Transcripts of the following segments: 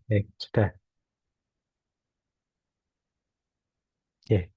Baik, sudah. Oke,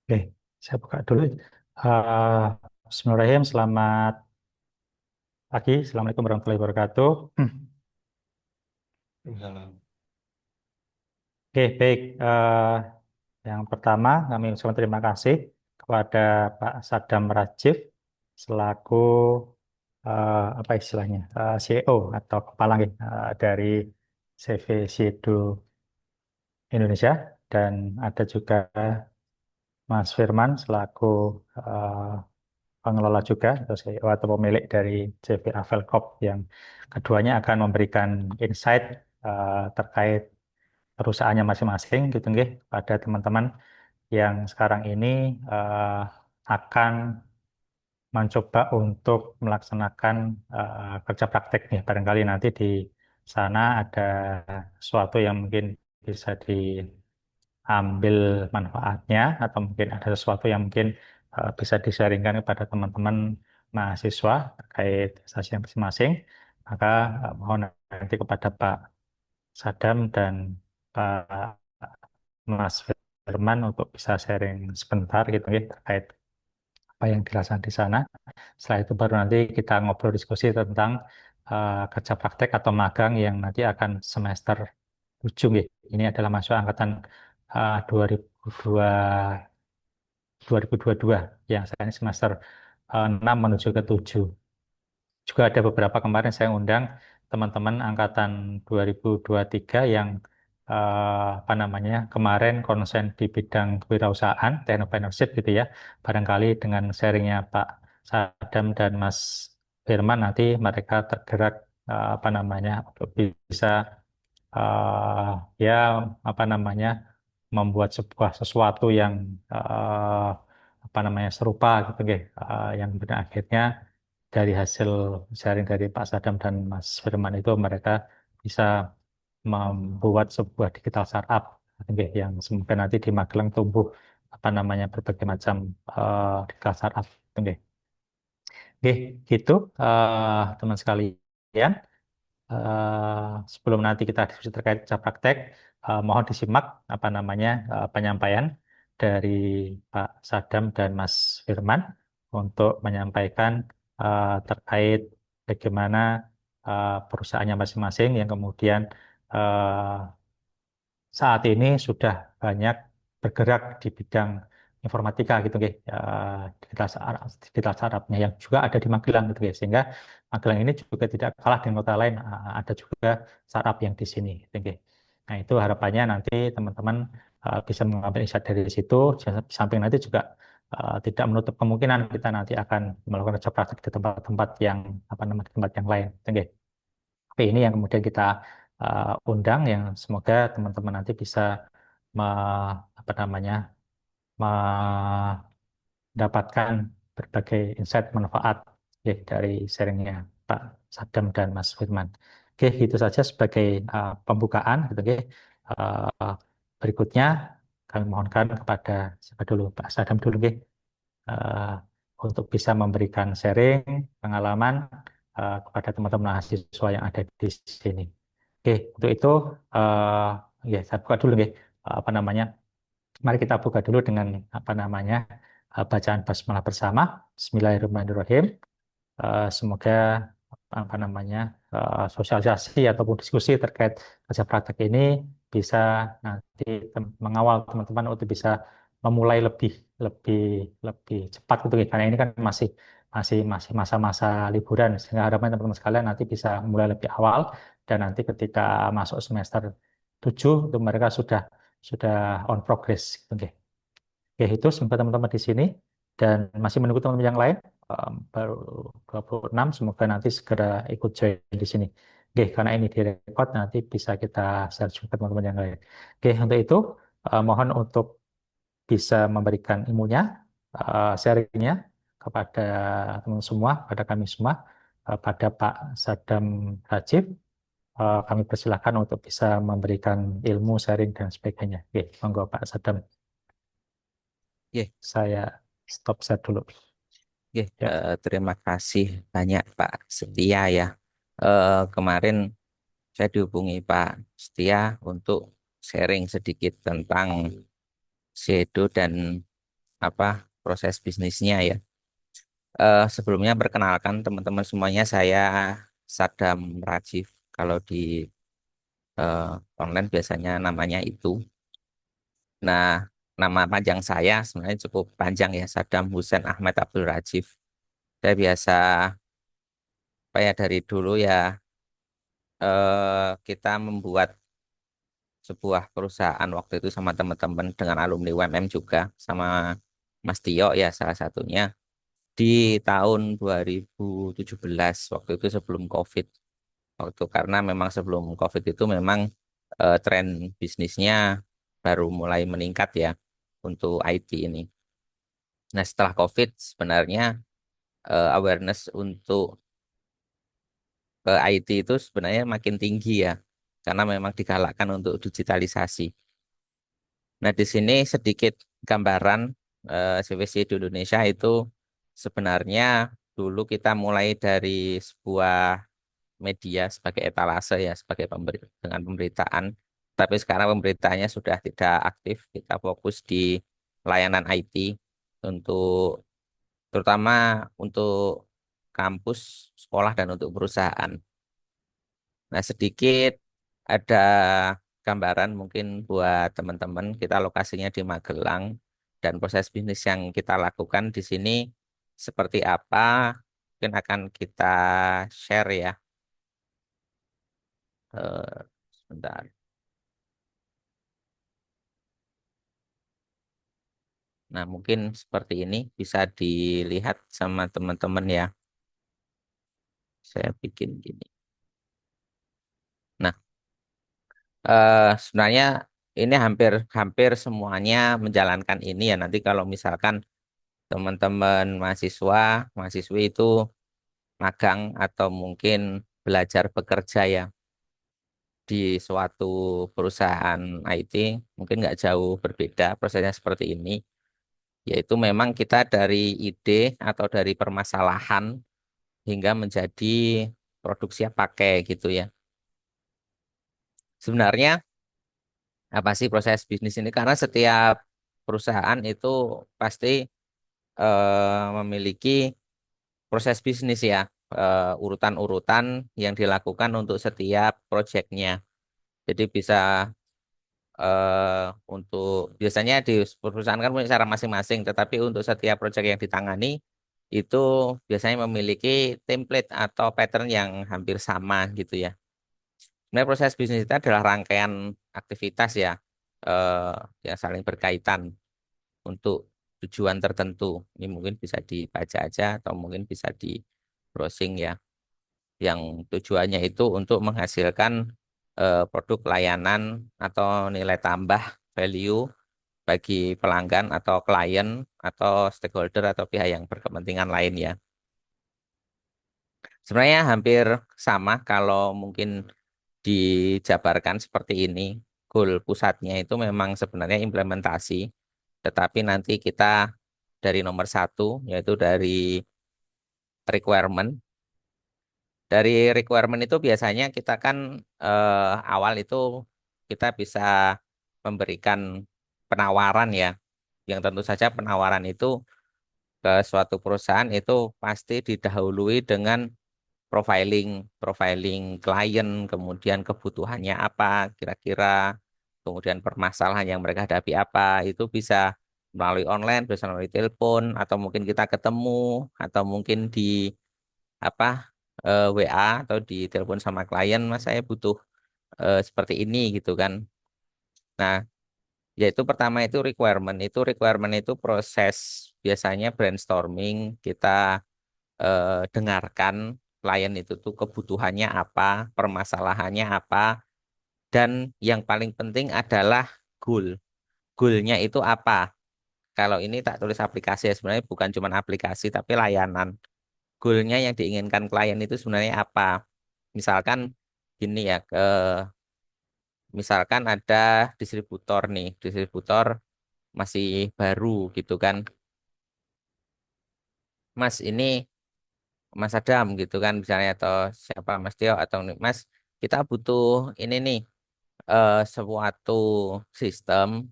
oke. Saya buka dulu. Bismillahirrahmanirrahim. Selamat pagi. Assalamualaikum warahmatullahi wabarakatuh. Oke, baik. Yang pertama, kami ucapkan terima kasih kepada Pak Sadam Rajif selaku apa istilahnya CEO atau kepala dari CV Siedo Indonesia, dan ada juga Mas Firman selaku eh, pengelola juga atau CEO atau pemilik dari CV Avelcorp, yang keduanya akan memberikan insight terkait perusahaannya masing-masing gitu nggih pada teman-teman yang sekarang ini eh, akan mencoba untuk melaksanakan kerja praktek nih. Barangkali nanti di sana ada sesuatu yang mungkin bisa diambil manfaatnya, atau mungkin ada sesuatu yang mungkin bisa disaringkan kepada teman-teman mahasiswa terkait stasiun yang masing-masing. Maka mohon nanti kepada Pak Sadam dan Pak Mas Firman untuk bisa sharing sebentar gitu ya terkait apa yang dirasakan di sana. Setelah itu baru nanti kita ngobrol diskusi tentang kerja praktek atau magang yang nanti akan semester 7 ya. Ini adalah mahasiswa angkatan 2002 2022 yang saya ini semester 6 menuju ke 7. Juga ada beberapa kemarin saya undang teman-teman angkatan 2023 yang apa namanya kemarin konsen di bidang kewirausahaan, entrepreneurship gitu ya. Barangkali dengan sharingnya Pak Sadam dan Mas Firman nanti mereka tergerak apa namanya untuk bisa eh, ya apa namanya membuat sebuah sesuatu yang eh, apa namanya serupa gitu, yang pada akhirnya dari hasil sharing dari Pak Sadam dan Mas Firman itu mereka bisa membuat sebuah digital startup, nggih, yang semoga nanti di Magelang tumbuh apa namanya berbagai macam digital startup, nggih. Nggih, gitu teman sekalian. Sebelum nanti kita diskusi terkait kerja praktek, mohon disimak apa namanya penyampaian dari Pak Sadam dan Mas Firman untuk menyampaikan terkait bagaimana perusahaannya masing-masing yang kemudian eh, saat ini sudah banyak bergerak di bidang informatika gitu, nggih. Digital startupnya yang juga ada di Magelang gitu, nggih. Sehingga Magelang ini juga tidak kalah dengan kota lain, ada juga startup yang di sini gitu, nggih. Nah, itu harapannya nanti teman-teman bisa mengambil insight dari situ. Di samping nanti juga tidak menutup kemungkinan kita nanti akan melakukan kerja praktik di tempat-tempat yang apa namanya tempat yang lain gitu, nggih. Tapi ini yang kemudian kita undang, yang semoga teman-teman nanti bisa apa namanya mendapatkan berbagai insight manfaat ya, dari sharingnya Pak Sadam dan Mas Firman. Oke, itu saja sebagai pembukaan gitu, oke. Uh, Berikutnya kami mohonkan kepada siapa dulu, Pak Sadam dulu, oke, uh, untuk bisa memberikan sharing pengalaman kepada teman-teman mahasiswa yang ada di sini. Oke, untuk itu eh ya saya buka dulu nih apa namanya. Mari kita buka dulu dengan apa namanya bacaan basmalah bersama. Bismillahirrahmanirrahim. Semoga apa namanya sosialisasi ataupun diskusi terkait kerja praktek ini bisa nanti mengawal teman-teman untuk bisa memulai lebih lebih lebih cepat gitu ya. Karena ini kan masih masih masih masa-masa liburan, sehingga harapan teman-teman sekalian nanti bisa mulai lebih awal dan nanti ketika masuk semester 7 itu mereka sudah on progress gitu deh. Oke, itu semoga teman-teman di sini dan masih menunggu teman-teman yang lain. Baru 26, semoga nanti segera ikut join di sini. Oke, karena ini direkod nanti bisa kita share juga ke teman-teman yang lain. Oke, untuk itu mohon untuk bisa memberikan ilmunya, sharingnya kepada teman semua, pada kami semua, pada Pak Sadam Rajib. Kami persilahkan untuk bisa memberikan ilmu, sharing, dan sebagainya. Oke, monggo Pak Sadam. Oke, Saya stop share dulu. oke. Ya, Terima kasih banyak Pak Setia ya. Kemarin saya dihubungi Pak Setia untuk sharing sedikit tentang Sedo dan apa proses bisnisnya ya. Sebelumnya perkenalkan teman-teman semuanya, saya Sadam Rajif. Kalau di eh, online biasanya namanya itu. Nah, nama panjang saya sebenarnya cukup panjang ya, Sadam Hussein Ahmad Abdul Rajif. Saya biasa apa ya dari dulu ya, kita membuat sebuah perusahaan waktu itu sama teman-teman dengan alumni UMM juga sama Mas Tio ya salah satunya di tahun 2017 waktu itu sebelum COVID. Waktu karena memang sebelum COVID itu memang tren bisnisnya baru mulai meningkat ya untuk IT ini. Nah, setelah COVID sebenarnya awareness untuk IT itu sebenarnya makin tinggi ya, karena memang digalakkan untuk digitalisasi. Nah, di sini sedikit gambaran CVC di Indonesia itu sebenarnya dulu kita mulai dari sebuah media sebagai etalase ya, sebagai dengan pemberitaan. Tapi sekarang pemberitaannya sudah tidak aktif. Kita fokus di layanan IT untuk terutama untuk kampus, sekolah dan untuk perusahaan. Nah, sedikit ada gambaran mungkin buat teman-teman. Kita lokasinya di Magelang dan proses bisnis yang kita lakukan di sini seperti apa mungkin akan kita share ya. Sebentar. Nah, mungkin seperti ini bisa dilihat sama teman-teman ya. Saya bikin gini. Nah, sebenarnya ini hampir hampir semuanya menjalankan ini ya. Nanti kalau misalkan teman-teman mahasiswa, mahasiswi itu magang atau mungkin belajar bekerja ya di suatu perusahaan IT, mungkin nggak jauh berbeda prosesnya seperti ini. Yaitu memang kita dari ide atau dari permasalahan hingga menjadi produk siap pakai gitu ya. Sebenarnya apa sih proses bisnis ini? Karena setiap perusahaan itu pasti memiliki proses bisnis ya, urutan-urutan yang dilakukan untuk setiap proyeknya. Jadi bisa untuk biasanya di perusahaan kan punya cara masing-masing, tetapi untuk setiap proyek yang ditangani itu biasanya memiliki template atau pattern yang hampir sama gitu ya. Sebenarnya proses bisnis itu adalah rangkaian aktivitas ya, eh, yang saling berkaitan untuk tujuan tertentu. Ini mungkin bisa dibaca aja atau mungkin bisa di browsing ya. Yang tujuannya itu untuk menghasilkan produk layanan atau nilai tambah value bagi pelanggan atau klien atau stakeholder atau pihak yang berkepentingan lain ya. Sebenarnya hampir sama kalau mungkin dijabarkan seperti ini. Goal pusatnya itu memang sebenarnya implementasi, tetapi nanti kita dari nomor satu, yaitu dari requirement. Dari requirement itu biasanya kita kan awal itu kita bisa memberikan penawaran ya, yang tentu saja penawaran itu ke suatu perusahaan itu pasti didahului dengan profiling, profiling klien, kemudian kebutuhannya apa kira-kira, kemudian permasalahan yang mereka hadapi apa, itu bisa melalui online, bisa melalui telepon, atau mungkin kita ketemu, atau mungkin di apa WA atau di telepon sama klien, mas saya butuh seperti ini gitu kan. Nah, yaitu pertama itu requirement itu proses biasanya brainstorming, kita dengarkan klien itu tuh kebutuhannya apa, permasalahannya apa, dan yang paling penting adalah goal. Goalnya itu apa? Kalau ini tak tulis aplikasi ya, sebenarnya bukan cuma aplikasi tapi layanan. Goalnya yang diinginkan klien itu sebenarnya apa? Misalkan gini ya, misalkan ada distributor nih, distributor masih baru gitu kan. Mas ini Mas Adam gitu kan misalnya atau siapa Mas Tio atau Mas, kita butuh ini nih suatu sistem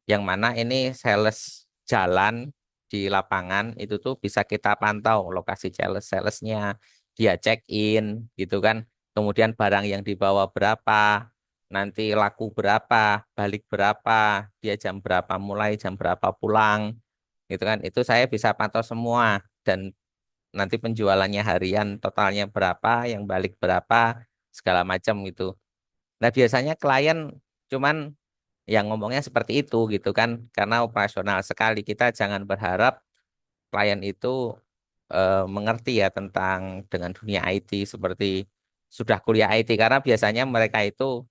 yang mana ini sales jalan di lapangan itu tuh bisa kita pantau lokasi salesnya, dia check in gitu kan, kemudian barang yang dibawa berapa, nanti laku berapa, balik berapa, dia jam berapa mulai, jam berapa pulang gitu kan, itu saya bisa pantau semua, dan nanti penjualannya harian totalnya berapa, yang balik berapa, segala macam gitu. Nah, biasanya klien cuman yang ngomongnya seperti itu gitu kan, karena operasional sekali. Kita jangan berharap klien itu mengerti ya tentang dengan dunia IT seperti sudah kuliah IT, karena biasanya mereka itu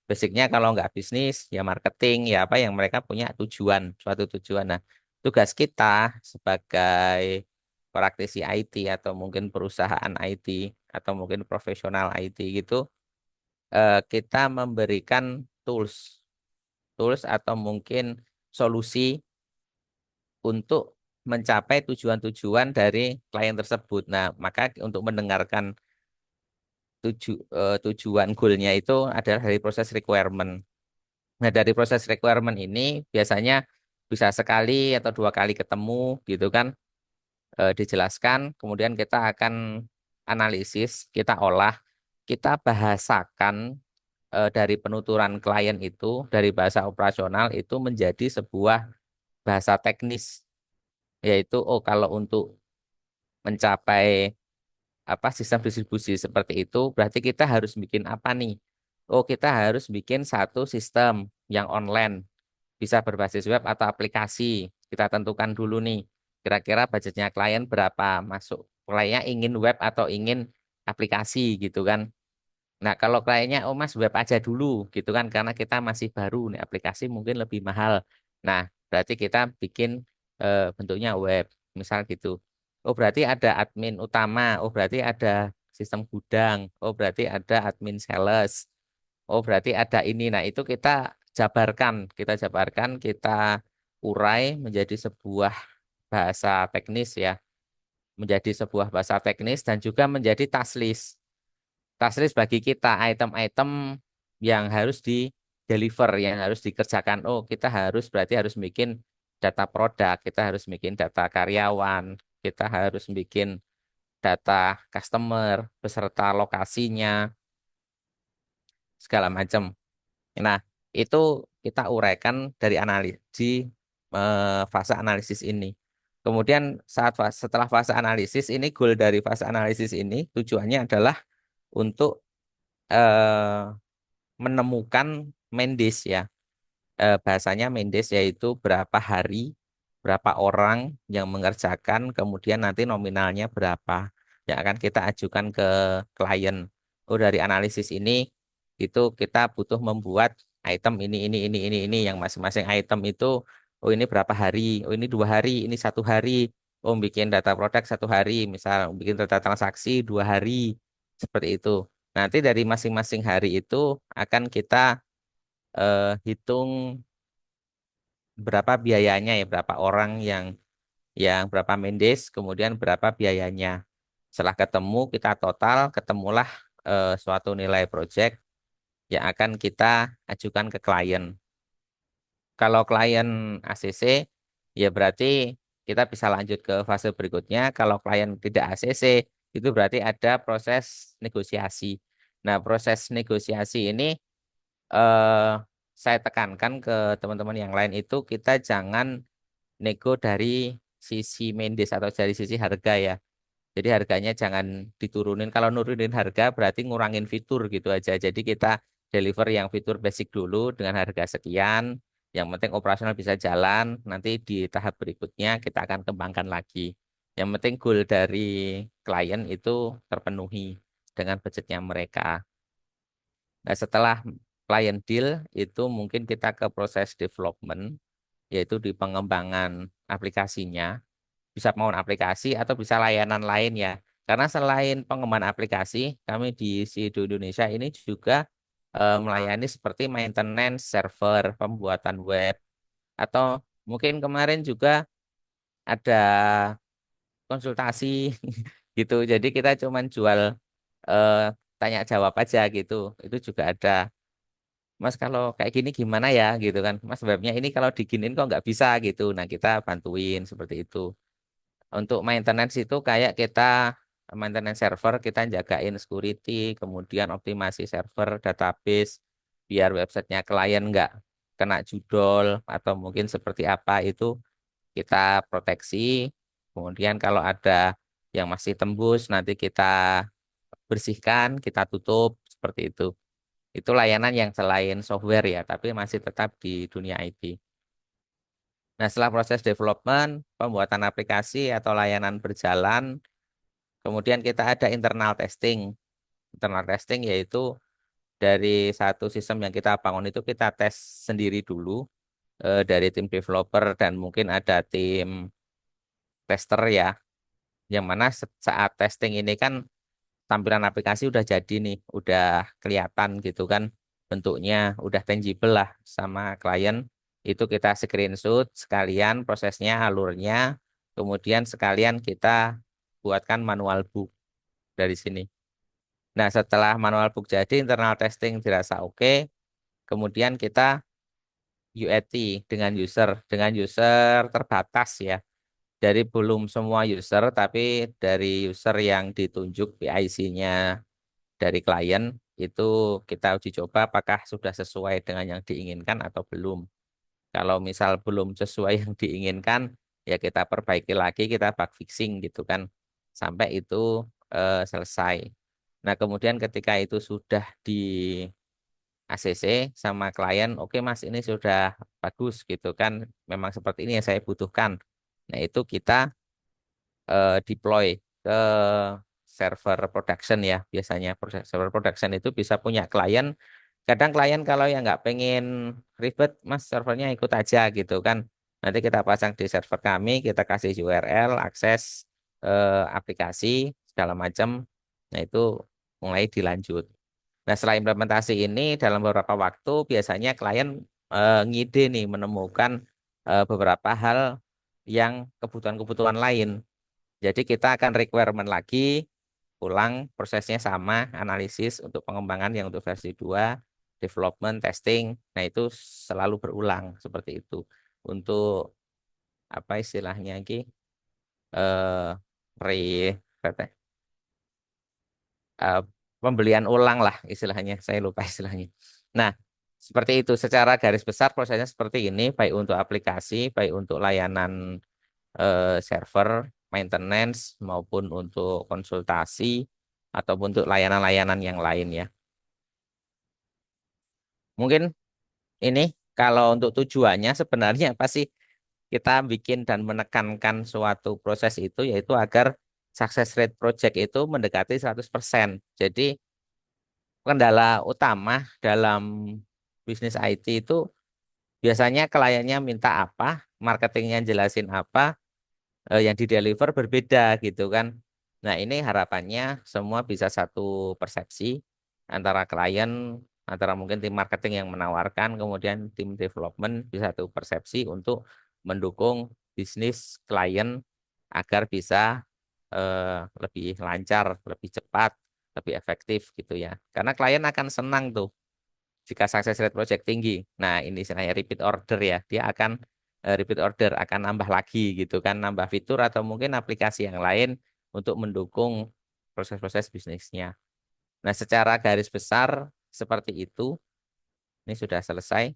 basicnya kalau nggak bisnis ya marketing ya apa yang mereka punya tujuan, suatu tujuan. Nah, tugas kita sebagai praktisi IT atau mungkin perusahaan IT atau mungkin profesional IT gitu, kita memberikan tools tools atau mungkin solusi untuk mencapai tujuan-tujuan dari klien tersebut. Nah, maka untuk mendengarkan tujuan goalnya itu adalah dari proses requirement. Nah, dari proses requirement ini biasanya bisa sekali atau dua kali ketemu gitu kan, dijelaskan, kemudian kita akan analisis, kita olah, kita bahasakan dari penuturan klien itu, dari bahasa operasional itu menjadi sebuah bahasa teknis, yaitu oh kalau untuk mencapai apa sistem distribusi seperti itu berarti kita harus bikin apa nih? Oh, kita harus bikin satu sistem yang online, bisa berbasis web atau aplikasi. Kita tentukan dulu nih, kira-kira budgetnya klien berapa, masuk kliennya ingin web atau ingin aplikasi gitu kan. Nah, kalau kliennya, oh mas web aja dulu gitu kan, karena kita masih baru nih, aplikasi mungkin lebih mahal. Nah, berarti kita bikin bentuknya web, misal gitu. Oh, berarti ada admin utama, oh berarti ada sistem gudang, oh berarti ada admin sales, oh berarti ada ini. Nah, itu kita jabarkan, kita urai menjadi sebuah bahasa teknis ya, menjadi sebuah bahasa teknis dan juga menjadi task list. Task list bagi kita item-item yang harus di deliver, yang harus dikerjakan. Oh, kita harus berarti harus bikin data produk, kita harus bikin data karyawan, kita harus bikin data customer beserta lokasinya, segala macam. Nah, itu kita uraikan dari di fase analisis ini. Kemudian setelah fase analisis ini, goal dari fase analisis ini tujuannya adalah untuk eh, menemukan Mendes ya. Bahasanya Mendes yaitu berapa hari, berapa orang yang mengerjakan, kemudian nanti nominalnya berapa yang akan kita ajukan ke klien. Oh, dari analisis ini itu kita butuh membuat item ini yang masing-masing item itu, oh ini berapa hari, oh ini 2 hari, ini 1 hari, oh bikin data produk 1 hari, misal bikin data transaksi 2 hari, seperti itu. Nanti dari masing-masing hari itu akan kita hitung berapa biayanya ya, berapa orang yang berapa mendes, kemudian berapa biayanya. Setelah ketemu, kita total, ketemulah suatu nilai project yang akan kita ajukan ke klien. Kalau klien ACC, ya berarti kita bisa lanjut ke fase berikutnya. Kalau klien tidak ACC, itu berarti ada proses negosiasi. Nah, proses negosiasi ini eh, saya tekankan ke teman-teman yang lain itu kita jangan nego dari sisi Mendes atau dari sisi harga ya. Jadi harganya jangan diturunin. Kalau nurunin harga berarti ngurangin fitur gitu aja. Jadi kita deliver yang fitur basic dulu dengan harga sekian. Yang penting operasional bisa jalan. Nanti di tahap berikutnya kita akan kembangkan lagi. Yang penting goal dari klien itu terpenuhi dengan budgetnya mereka. Nah, setelah client deal itu mungkin kita ke proses development, yaitu di pengembangan aplikasinya. Bisa pengembangan aplikasi atau bisa layanan lain ya. Karena selain pengembangan aplikasi, kami di Sido Indonesia ini juga melayani seperti maintenance server, pembuatan web, atau mungkin kemarin juga ada konsultasi gitu. Jadi kita cuman jual eh, tanya jawab aja gitu. Itu juga ada. Mas kalau kayak gini gimana ya gitu kan. Mas webnya ini kalau diginin kok nggak bisa gitu. Nah kita bantuin seperti itu. Untuk maintenance itu kayak kita maintenance server, kita jagain security, kemudian optimasi server, database, biar websitenya klien nggak kena judol atau mungkin seperti apa itu kita proteksi. Kemudian kalau ada yang masih tembus, nanti kita bersihkan, kita tutup, seperti itu. Itu layanan yang selain software ya, tapi masih tetap di dunia IT. Nah, setelah proses development, pembuatan aplikasi atau layanan berjalan, kemudian kita ada internal testing. Internal testing yaitu dari satu sistem yang kita bangun itu kita tes sendiri dulu dari tim developer dan mungkin ada tim tester ya. Yang mana saat testing ini kan tampilan aplikasi udah jadi nih, udah kelihatan gitu kan bentuknya, udah tangible lah sama klien. Itu kita screenshot sekalian prosesnya, alurnya, kemudian sekalian kita buatkan manual book dari sini. Nah, setelah manual book jadi, internal testing dirasa oke, kemudian kita UAT dengan user terbatas ya. Dari belum semua user, tapi dari user yang ditunjuk PIC-nya dari klien, itu kita uji coba apakah sudah sesuai dengan yang diinginkan atau belum. Kalau misal belum sesuai yang diinginkan, ya kita perbaiki lagi, kita bug fixing gitu kan, sampai itu selesai. Nah, kemudian ketika itu sudah di ACC sama klien, oke Mas ini sudah bagus gitu kan, memang seperti ini yang saya butuhkan. Nah, itu kita deploy ke server production ya, biasanya server production itu bisa punya klien. Kadang klien kalau yang nggak pengen ribet, Mas servernya ikut aja gitu kan. Nanti kita pasang di server kami, kita kasih URL, akses aplikasi, segala macam. Nah itu mulai dilanjut. Nah setelah implementasi ini dalam beberapa waktu biasanya klien ngide nih menemukan beberapa hal yang kebutuhan-kebutuhan lain. Jadi kita akan requirement lagi, ulang prosesnya sama, analisis untuk pengembangan yang untuk versi 2, development, testing. Nah, itu selalu berulang seperti itu. Untuk apa istilahnya lagi? Eh re apa ya? eh, Pembelian ulang lah istilahnya. Saya lupa istilahnya. Nah, seperti itu secara garis besar prosesnya seperti ini, baik untuk aplikasi, baik untuk layanan server, maintenance maupun untuk konsultasi ataupun untuk layanan-layanan yang lain ya. Mungkin ini kalau untuk tujuannya sebenarnya apa sih kita bikin dan menekankan suatu proses itu yaitu agar success rate project itu mendekati 100%. Jadi kendala utama dalam bisnis IT itu biasanya kliennya minta apa, marketingnya jelasin apa, yang di deliver berbeda gitu kan. Nah, ini harapannya semua bisa satu persepsi antara klien, antara mungkin tim marketing yang menawarkan, kemudian tim development bisa satu persepsi untuk mendukung bisnis klien agar bisa lebih lancar, lebih cepat, lebih efektif gitu ya. Karena klien akan senang tuh jika success rate project tinggi. Nah, ini istilahnya repeat order ya. Dia akan repeat order, akan nambah lagi gitu kan, nambah fitur atau mungkin aplikasi yang lain untuk mendukung proses-proses bisnisnya. Nah, secara garis besar seperti itu. Ini sudah selesai.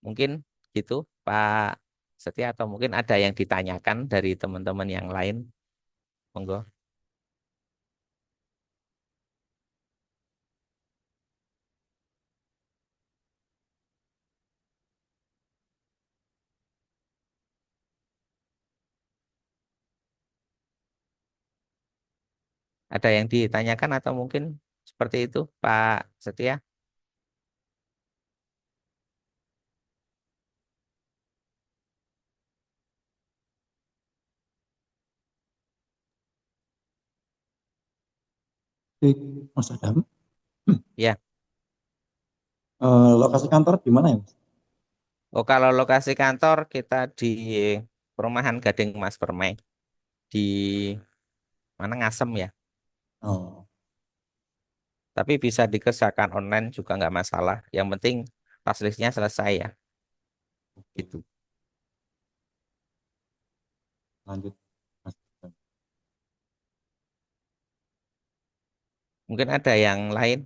Mungkin gitu Pak Setia, atau mungkin ada yang ditanyakan dari teman-teman yang lain. Monggo. Ada yang ditanyakan atau mungkin seperti itu Pak Setia? Oke, Mas Adam, Ya. lokasi kantor di mana ya, Mas? Oh, kalau lokasi kantor kita di Perumahan Gading Mas Permai di mana Ngasem ya. Oh, Tapi bisa dikerjakan online juga nggak masalah. Yang penting fasilitasnya selesai ya. oke. Gitu. Lanjut, Mas Adam. Mungkin ada yang lain.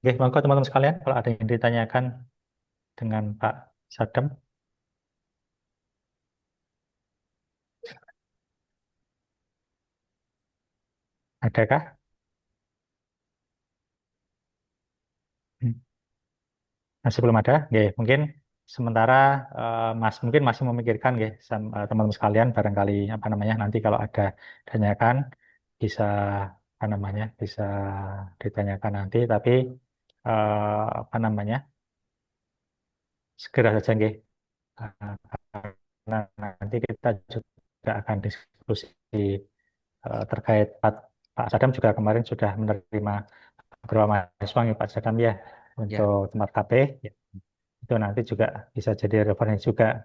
Oke, monggo teman-teman sekalian, kalau ada yang ditanyakan dengan Pak Sadam, adakah? Hmm, Masih belum ada? Oke, mungkin sementara Mas mungkin masih memikirkan, ya, teman-teman sekalian, barangkali apa namanya nanti kalau ada tanyakan bisa apa namanya bisa ditanyakan nanti, tapi apa namanya segera saja, nggih. Karena nanti kita juga akan diskusi terkait Pak Sadam juga kemarin sudah menerima beberapa mahasiswa ya Pak Sadam ya Ya, untuk tempat KP ya. Itu nanti juga bisa jadi referensi juga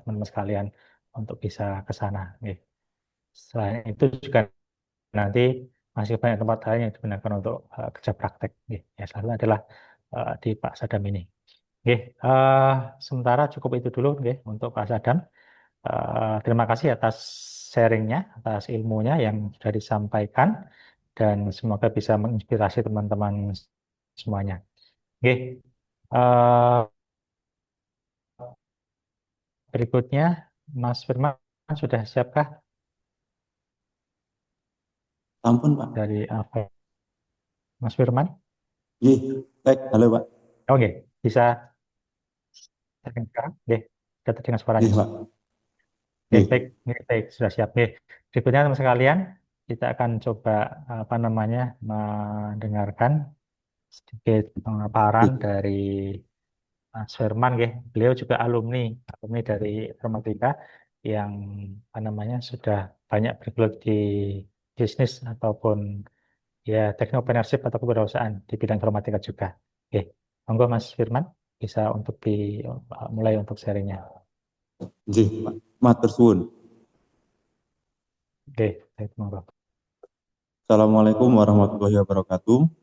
teman-teman sekalian untuk bisa ke sana. Nggih. Selain itu juga nanti masih banyak tempat lain yang digunakan untuk kerja praktek. Nggih. Ya, salah satu adalah di Pak Sadam ini. Nggih, sementara cukup itu dulu nggih untuk Pak Sadam. Terima kasih atas sharingnya, atas ilmunya yang sudah disampaikan, dan semoga bisa menginspirasi teman-teman semuanya. Oke, eh, berikutnya Mas Firman sudah siapkah Ampun, Pak. dari apa? Mas Firman? Ih, baik, halo, Pak. Oke, bisa sharing sekarang? Oke, sudah terdengar suaranya. Ih, Pak. Oke, Ih, baik, oke, baik, sudah siap. Oke, berikutnya teman sekalian, kita akan coba apa namanya mendengarkan sedikit pemaparan ih. dari Mas Firman, ya. Beliau juga alumni dari informatika yang apa namanya sudah banyak bergelut di bisnis ataupun ya teknopreneurship atau kewirausahaan di bidang informatika juga. Oke, monggo Mas Firman bisa untuk mulai untuk sharingnya. Nggih, Pak. Matur suwun. Oke, baik, monggo. Assalamualaikum warahmatullahi wabarakatuh.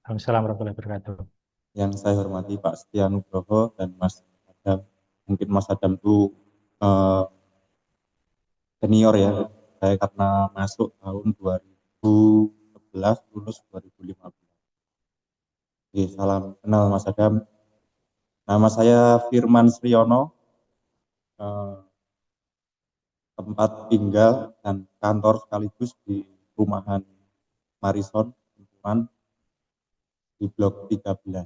Waalaikumsalam warahmatullahi wabarakatuh. Yang saya hormati Pak Setia Nugroho dan Mas Adam. Mungkin Mas Adam itu eh, senior ya. Saya karena masuk tahun 2011, lulus 2015. Oke, salam kenal Mas Adam. Nama saya Firman Sriono, eh, tempat tinggal dan kantor sekaligus di perumahan Marison, lingkungan di Blok 13.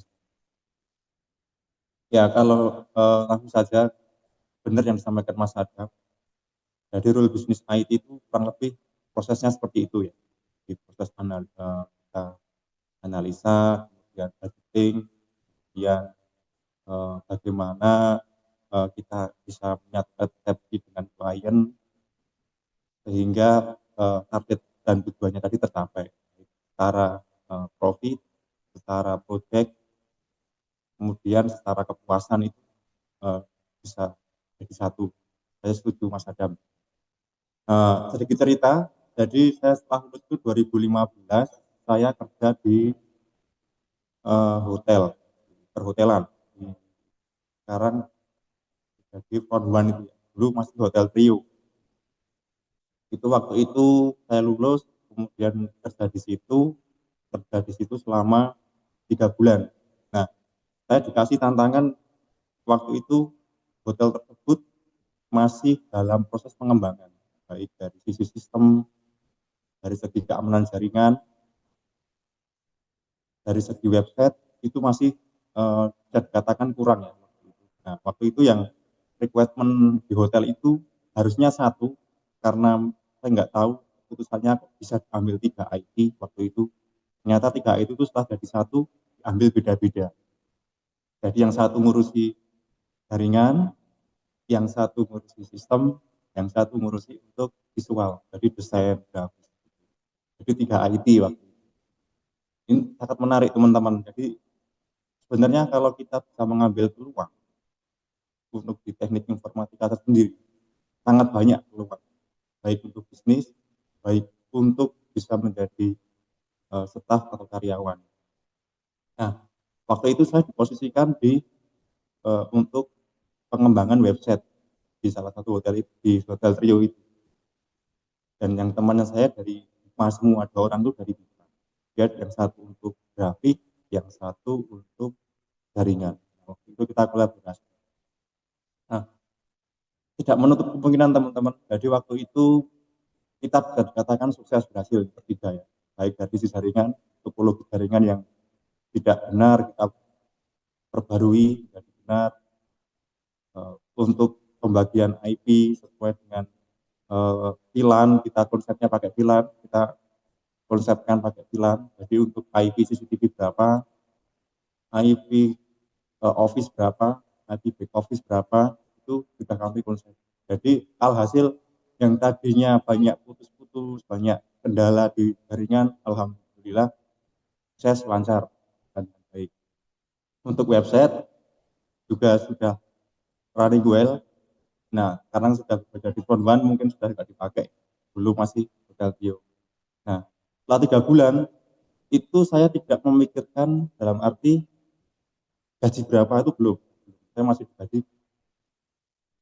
Ya, kalau langsung saja benar yang disampaikan Mas Adam, dari rule bisnis IT itu kurang lebih prosesnya seperti itu ya. Di proses kita analisa, kemudian budgeting, kemudian bagaimana kita bisa menyatukan persepsi dengan klien sehingga target dan tujuannya tadi tercapai secara profit, secara project, kemudian secara kepuasan itu bisa jadi satu. Saya setuju Mas Adam. Sedikit cerita, jadi saya setelah lulus itu 2015, saya kerja di hotel, perhotelan. Sekarang jadi front one itu ya. Dulu masih Hotel Trio. Itu waktu itu saya lulus, kemudian kerja di situ selama 3 bulan. Nah, saya dikasih tantangan waktu itu hotel tersebut masih dalam proses pengembangan, baik dari sisi sistem, dari segi keamanan jaringan, dari segi website itu masih bisa dikatakan kurang ya. Nah, waktu itu yang requirement di hotel itu harusnya satu, karena saya nggak tahu putusannya bisa ambil 3 IT waktu itu. Ternyata 3 IT itu setelah jadi satu, ambil beda-beda. Jadi yang satu ngurusi jaringan, yang satu ngurusi sistem, yang satu ngurusi untuk visual, jadi desain, grafis. Jadi 3 IT waktu itu. Ini sangat menarik teman-teman. Jadi sebenarnya kalau kita bisa mengambil peluang untuk di teknik informatika tersendiri, sangat banyak peluang, baik untuk bisnis, baik untuk bisa menjadi staf atau karyawan. Nah, waktu itu saya diposisikan untuk pengembangan website di salah satu hotel itu, di Hotel Trio itu. Dan yang temannya saya dari semua 2 orang itu dari Bima. Dia yang satu untuk grafik, yang satu untuk jaringan. Waktu itu kita kolaborasi. Nah, tidak menutup kemungkinan teman-teman. Jadi waktu itu kita bisa dikatakan sukses berhasil bertiga ya. Baik dari sisi jaringan, topologi jaringan yang tidak benar kita perbarui menjadi benar, untuk pembagian IP sesuai dengan VLAN, kita konsepnya pakai VLAN, kita konsepkan pakai VLAN. Jadi untuk IP CCTV berapa, IP Office berapa, IP back office berapa, itu kita kami konsep. Jadi alhasil yang tadinya banyak putus-putus, banyak kendala di jaringan, alhamdulillah sukses lancar dan baik. Untuk website juga sudah running well. Nah, sekarang sudah menjadi front one, mungkin sudah tidak dipakai. Dulu masih Hotel Bio. Nah, setelah 3 bulan, itu saya tidak memikirkan dalam arti gaji berapa itu belum. Saya masih gaji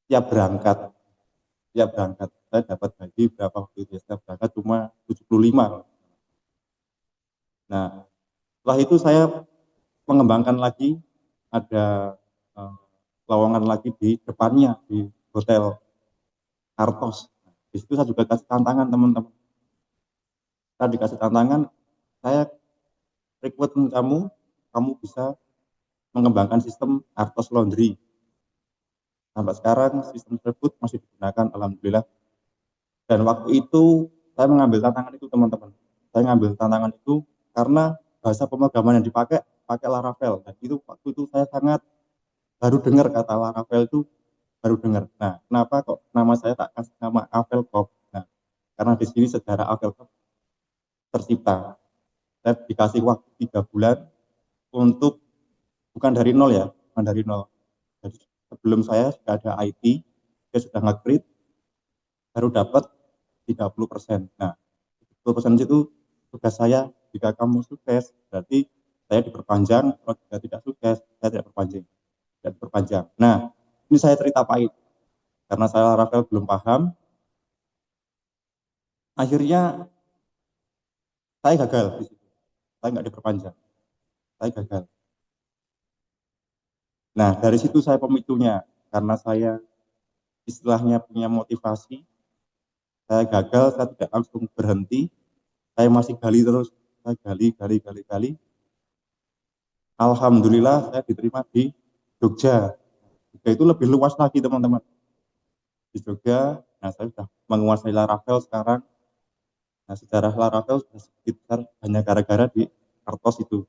tiap berangkat. Tiap berangkat. Saya dapat gaji berapa waktu itu. Setiap berangkat cuma 75. Nah, setelah itu saya mengembangkan lagi, ada lowongan lagi di depannya, di Hotel Kartos. Di situ saya juga kasih tantangan teman-teman. Saya dikasih tantangan, saya rekrut kamu, kamu bisa mengembangkan sistem Kartos Laundry. Sampai sekarang sistem tersebut masih digunakan, alhamdulillah. Dan waktu itu saya mengambil tantangan itu teman-teman. Saya mengambil tantangan itu karena bahasa pemrograman yang dipakai pakai Laravel. Dan itu waktu itu saya sangat baru dengar kata Laravel itu, baru dengar. Nah, kenapa kok nama saya tak kasih nama Avelcop? Nah, karena di sini sejarah Avelcop tercipta. Saya dikasih waktu 3 bulan untuk, bukan dari nol ya, bukan dari nol. Jadi sebelum saya sudah ada IT, saya sudah nge-create, baru dapat 30%. Nah, 30% itu tugas saya. Jika kamu sukses, berarti saya diperpanjang. Kalau jika tidak sukses, saya tidak perpanjang. Tidak diperpanjang. Nah, ini saya cerita pahit. Karena saya Rafael belum paham. Akhirnya saya gagal di situ. Saya nggak diperpanjang. Saya gagal. Nah, dari situ saya pemicunya. Karena saya istilahnya punya motivasi, saya gagal, saya tidak langsung berhenti, saya masih gali terus, saya gali. Alhamdulillah saya diterima di Jogja. Jogja itu lebih luas lagi teman-teman. Di Jogja, nah saya sudah menguasai Laravel sekarang. Nah, sejarah Laravel sudah sekitar hanya gara-gara di Kartos itu.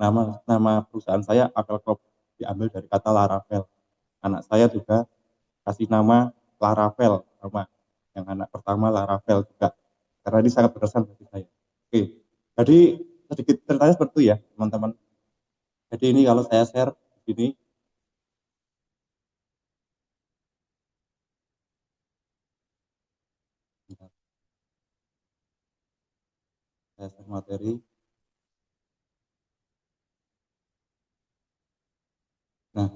Nama perusahaan saya Avelcop, diambil dari kata Laravel. Anak saya juga kasih nama Laravel, nama yang anak pertama Laravel juga. Karena ini sangat berkesan bagi saya. Oke, jadi sedikit ceritanya seperti itu ya, teman-teman. Jadi ini kalau saya share di sini, Saya share materi. Nah,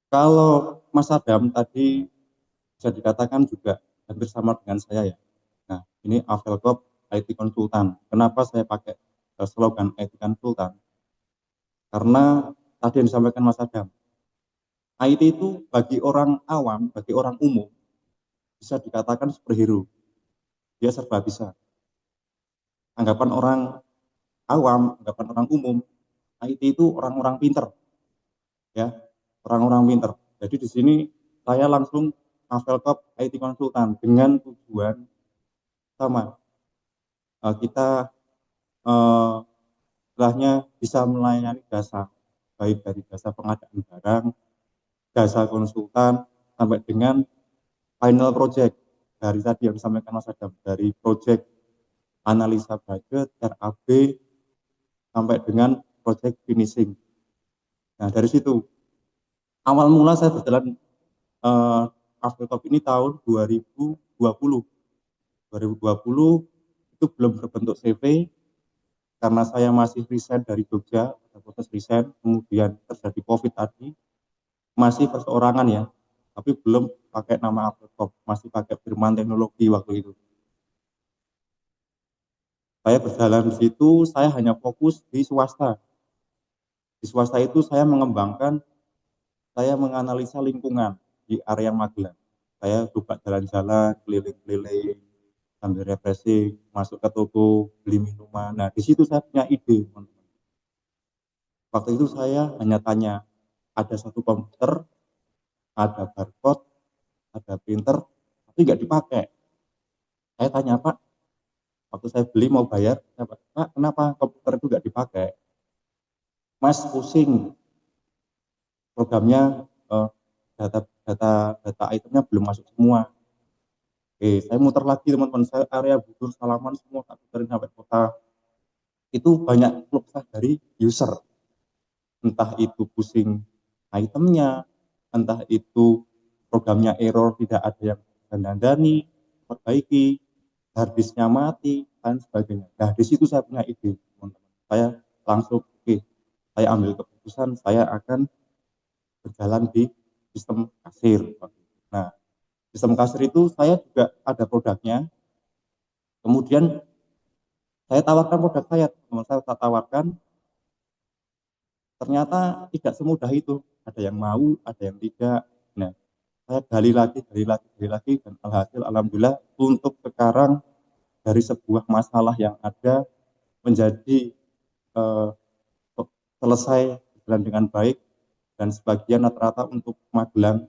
kalau Mas Adam tadi bisa dikatakan juga hampir sama dengan saya ya. Nah, ini Avelkop IT Konsultan. Kenapa saya pakai slogan IT Konsultan? Karena tadi yang disampaikan Mas Adam, IT itu bagi orang awam, bagi orang umum, bisa dikatakan superhero. Dia serba bisa. Anggapan orang awam, anggapan orang umum, IT itu orang-orang pinter, ya, orang-orang pinter. Jadi di sini saya langsung Avelkop IT Konsultan dengan tujuan sama, kita istilahnya bisa melayani jasa, baik dari jasa pengadaan barang, jasa konsultan, sampai dengan final project. Dari tadi yang disampaikan Mas Adam, dari project analisa budget, RAB, sampai dengan project finishing. Nah, dari situ, awal mula saya berjalan Avelkop ini tahun 2020. 2020 itu belum berbentuk CV, karena saya masih resign dari Jogja, ada proses resign, kemudian terjadi COVID tadi, masih perseorangan ya, tapi belum pakai nama Avelkop, masih pakai Firman Teknologi waktu itu. Saya berjalan di situ, saya hanya fokus di swasta. Di swasta itu saya mengembangkan, saya menganalisa lingkungan di area Magelang. Saya coba jalan-jalan, keliling-keliling, sambil refreshing, masuk ke toko, beli minuman. Nah, di situ saya punya ide, teman-teman. Waktu itu saya hanya tanya, ada satu komputer, ada barcode, ada printer, tapi nggak dipakai. Saya tanya, Pak, waktu saya beli mau bayar, Pak, kenapa komputer itu nggak dipakai? Mas pusing, programnya data data data itemnya belum masuk semua. Oke, saya muter lagi teman-teman, saya area Bogor Salaman semua tak puterin sampai kota. Itu banyak keluh kesah dari user, entah itu pusing itemnya, entah itu programnya error, tidak ada yang dandani, perbaiki, harddisknya mati, dan sebagainya. Nah, di situ saya punya ide, teman-teman. Saya langsung, oke, saya ambil keputusan, saya akan berjalan di sistem kasir. Nah, sistem kasir itu saya juga ada produknya. Kemudian saya tawarkan produk saya, teman saya tawarkan, ternyata tidak semudah itu. Ada yang mau, ada yang tidak. Nah, saya gali lagi, dan alhasil alhamdulillah untuk sekarang dari sebuah masalah yang ada menjadi eh, selesai berjalan dengan baik, dan sebagian rata-rata untuk Magelang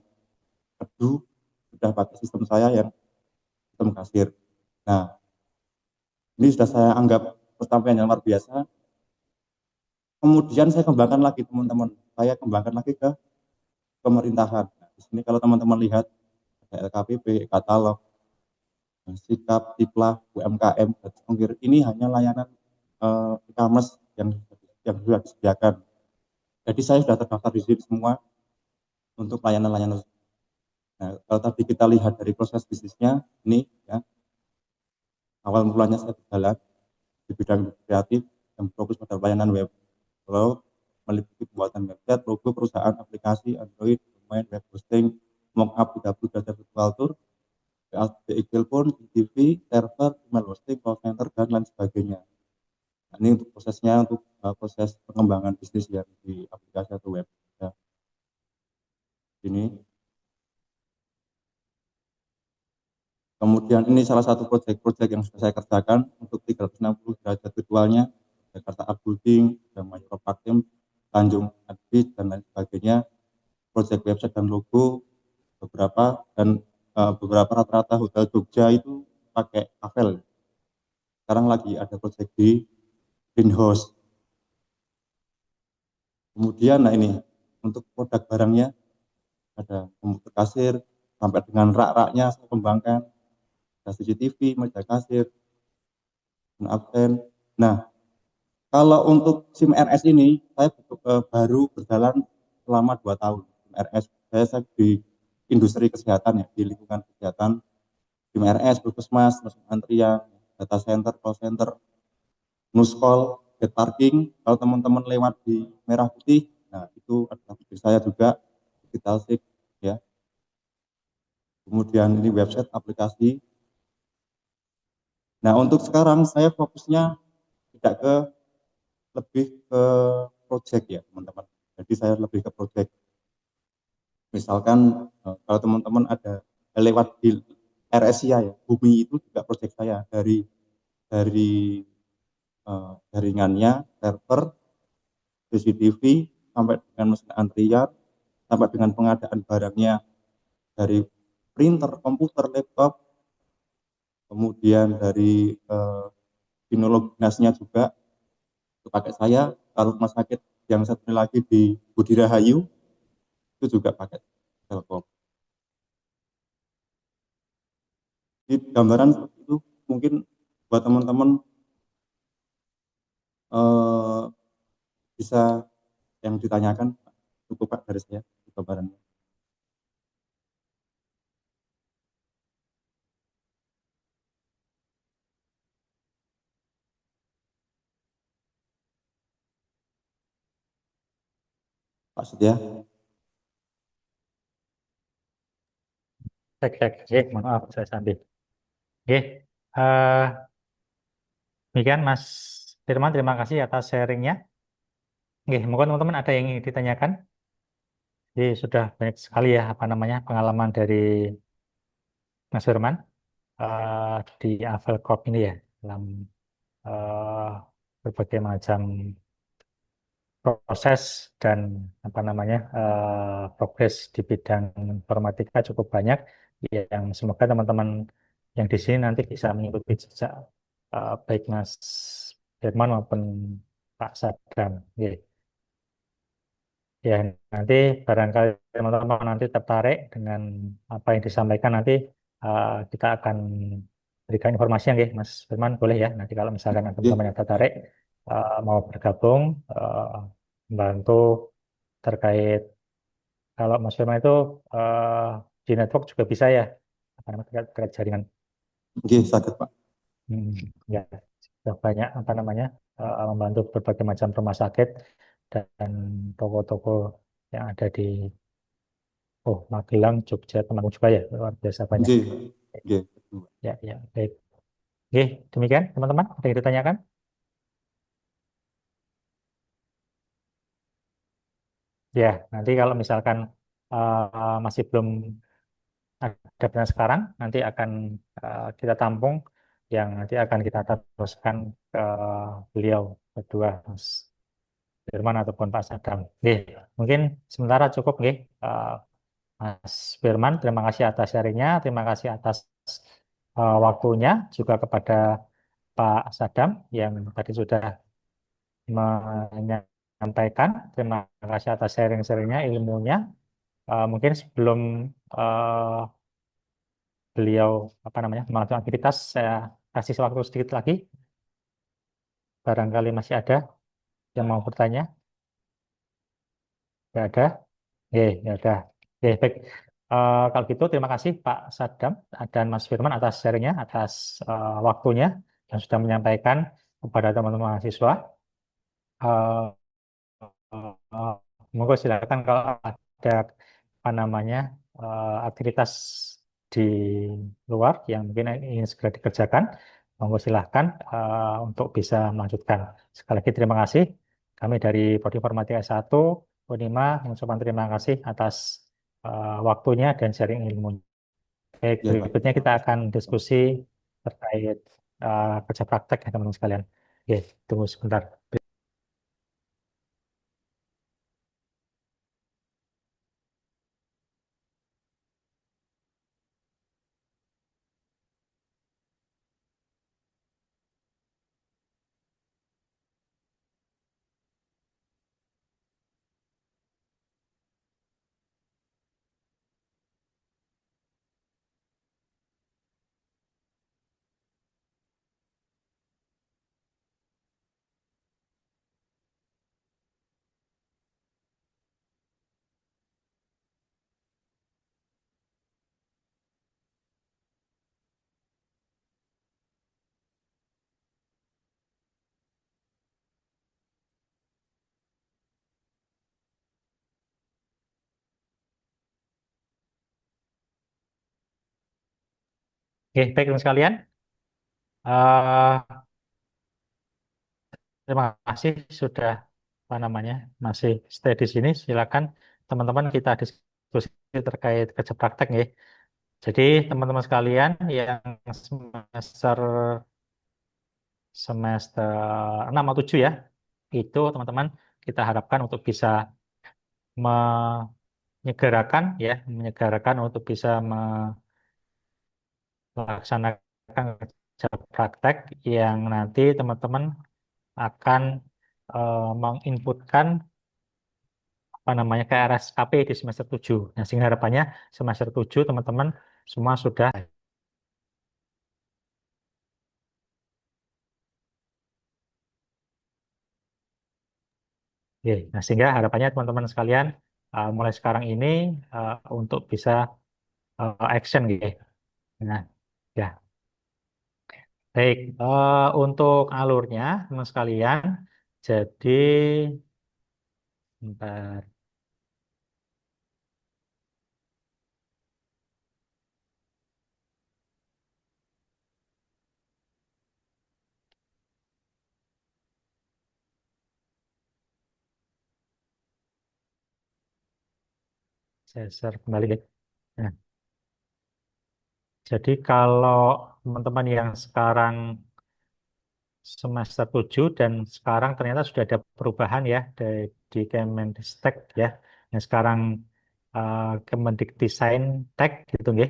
Kedu sudah pakai sistem saya yang sistem kasir. Nah, ini sudah saya anggap pencapaian yang luar biasa. Kemudian saya kembangkan lagi teman-teman, saya kembangkan lagi ke pemerintahan. Nah, di sini kalau teman-teman lihat ada LKPP, katalog, sikap, tiplah, UMKM, ongkir, ini hanya layanan e-commerce yang sudah disediakan. Jadi saya sudah terdaftar di sini semua untuk layanan-layanan. Nah, kalau tadi kita lihat dari proses bisnisnya, ini ya, awal mulanya saya berjalan di bidang kreatif yang fokus pada pelayanan web. Kalau meliputi pembuatan website, logo perusahaan, aplikasi, Android, domain, web hosting, mockup, data virtual tour, telepon, TV, server, email hosting, call center, dan lain sebagainya. Nah, ini untuk prosesnya, untuk proses pengembangan bisnis yang di aplikasi atau web. Ya. Ini. Kemudian ini salah satu proyek-proyek yang sudah saya kerjakan untuk 360 derajat virtualnya, Jakarta Art Building, Mayora Pakem, Tanjung Adis, dan lain sebagainya. Proyek website dan logo beberapa, dan beberapa rata-rata hotel Jogja itu pakai Avel. Sekarang lagi ada proyek di Greenhouse. Kemudian nah ini untuk produk barangnya ada komputer kasir sampai dengan rak-raknya saya kembangkan, ada CCTV, meja kasir, dan absen. Nah, kalau untuk SIM RS ini saya baru berjalan selama 2 tahun. SIM RS saya di industri kesehatan ya, di lingkungan kesehatan. SIM RS, puskesmas, masuk antrian. data center, call center, nuskol, gate parking. Kalau teman-teman lewat di merah putih, nah itu adalah bibir saya juga, digital shift ya. Kemudian ini website aplikasi. Nah untuk sekarang saya fokusnya tidak ke lebih ke project ya teman-teman. Jadi saya lebih ke project. Misalkan kalau teman-teman ada lewat di AirAsia ya, Bumi itu juga project saya dari jaringannya, server, CCTV, sampai dengan mesin antrian, sampai dengan pengadaan barangnya dari printer, komputer, laptop, kemudian dari sinolog dinasnya juga itu pakai saya. Kalau rumah sakit yang satu lagi di Budi Rahayu itu juga pakai Telkom. Di gambaran seperti itu mungkin buat teman-teman eh, bisa yang ditanyakan cukup Pak dari saya gambarannya. Pak Setia. Cek. Maaf, saya sambil. Oke, demikian Mas Firman, terima kasih atas sharingnya. Oke, mungkin teman-teman ada yang ingin ditanyakan. Jadi sudah banyak sekali ya apa namanya pengalaman dari Mas Firman di Avelcorp ini ya dalam eh, berbagai macam proses dan apa namanya progres di bidang informatika cukup banyak yang semoga teman-teman yang di sini nanti bisa mengikuti jejak baik Mas Firman maupun Pak Sadam. Ya, ya, nanti barangkali teman-teman nanti tertarik dengan apa yang disampaikan nanti kita akan berikan informasi yang Mas Firman boleh ya nanti kalau misalkan teman-teman yang tertarik mau bergabung membantu terkait kalau Mas Firman itu eh, di network juga bisa ya apa namanya terkait jaringan. Oke, sakit Pak. Hmm, ya sudah banyak apa namanya membantu berbagai macam rumah sakit dan toko-toko yang ada di Magelang, Jogja, Temanggung juga ya luar biasa banyak. Oke, oke. Ya, baik. Oke, demikian teman-teman ada yang ditanyakan? Ya, nanti kalau misalkan masih belum ada pertanyaan sekarang, nanti akan kita tampung yang nanti akan kita teruskan ke beliau berdua, Mas Firman ataupun Pak Sadam. Oke, mungkin sementara cukup, nggih. Mas Firman, terima kasih atas sharingnya, terima kasih atas waktunya, juga kepada Pak Sadam yang tadi sudah menyampaikan. Terima kasih atas sharing-sharingnya, ilmunya. Mungkin sebelum eh, beliau apa namanya melakukan aktivitas, saya kasih waktu sedikit lagi. Barangkali masih ada yang mau bertanya. Tidak ada. Ya udah. Baik. Kalau gitu terima kasih Pak Sadam dan Mas Firman atas sharingnya, atas waktunya yang sudah menyampaikan kepada teman-teman mahasiswa. Eh, eh, Monggo silakan kalau ada apa namanya aktivitas di luar yang mungkin ingin segera dikerjakan, monggo silahkan untuk bisa melanjutkan. Sekali lagi terima kasih. Kami dari Prodi Informatika S1 Unima mengucapkan terima kasih atas waktunya dan sharing ilmunya. Baik, Ya, Pak. berikutnya kita akan diskusi terkait kerja praktek ya teman-teman sekalian. Oke, tunggu sebentar. Oke, baik teman sekalian. Eh, Terima kasih sudah apa namanya masih stay di sini. Silakan teman-teman kita diskusi terkait kerja praktek ya. Jadi teman-teman sekalian yang semester semester 6 atau 7 ya, itu teman-teman kita harapkan untuk bisa menyegerakan untuk bisa melaksanakan kerja praktek yang nanti teman-teman akan menginputkan apa namanya ke RSKP di semester 7. Nah, sehingga harapannya semester 7 teman-teman semua sudah. Oke. Nah, sehingga harapannya teman-teman sekalian mulai sekarang ini untuk bisa action gitu. Nah, ya. Baik, untuk alurnya teman sekalian, jadi bentar, saya share kembali deh. Nah, jadi kalau teman-teman yang sekarang semester 7 dan sekarang ternyata sudah ada perubahan ya di Kemendiktek ya. Yang sekarang Kemendikdesain Tek gitu ya.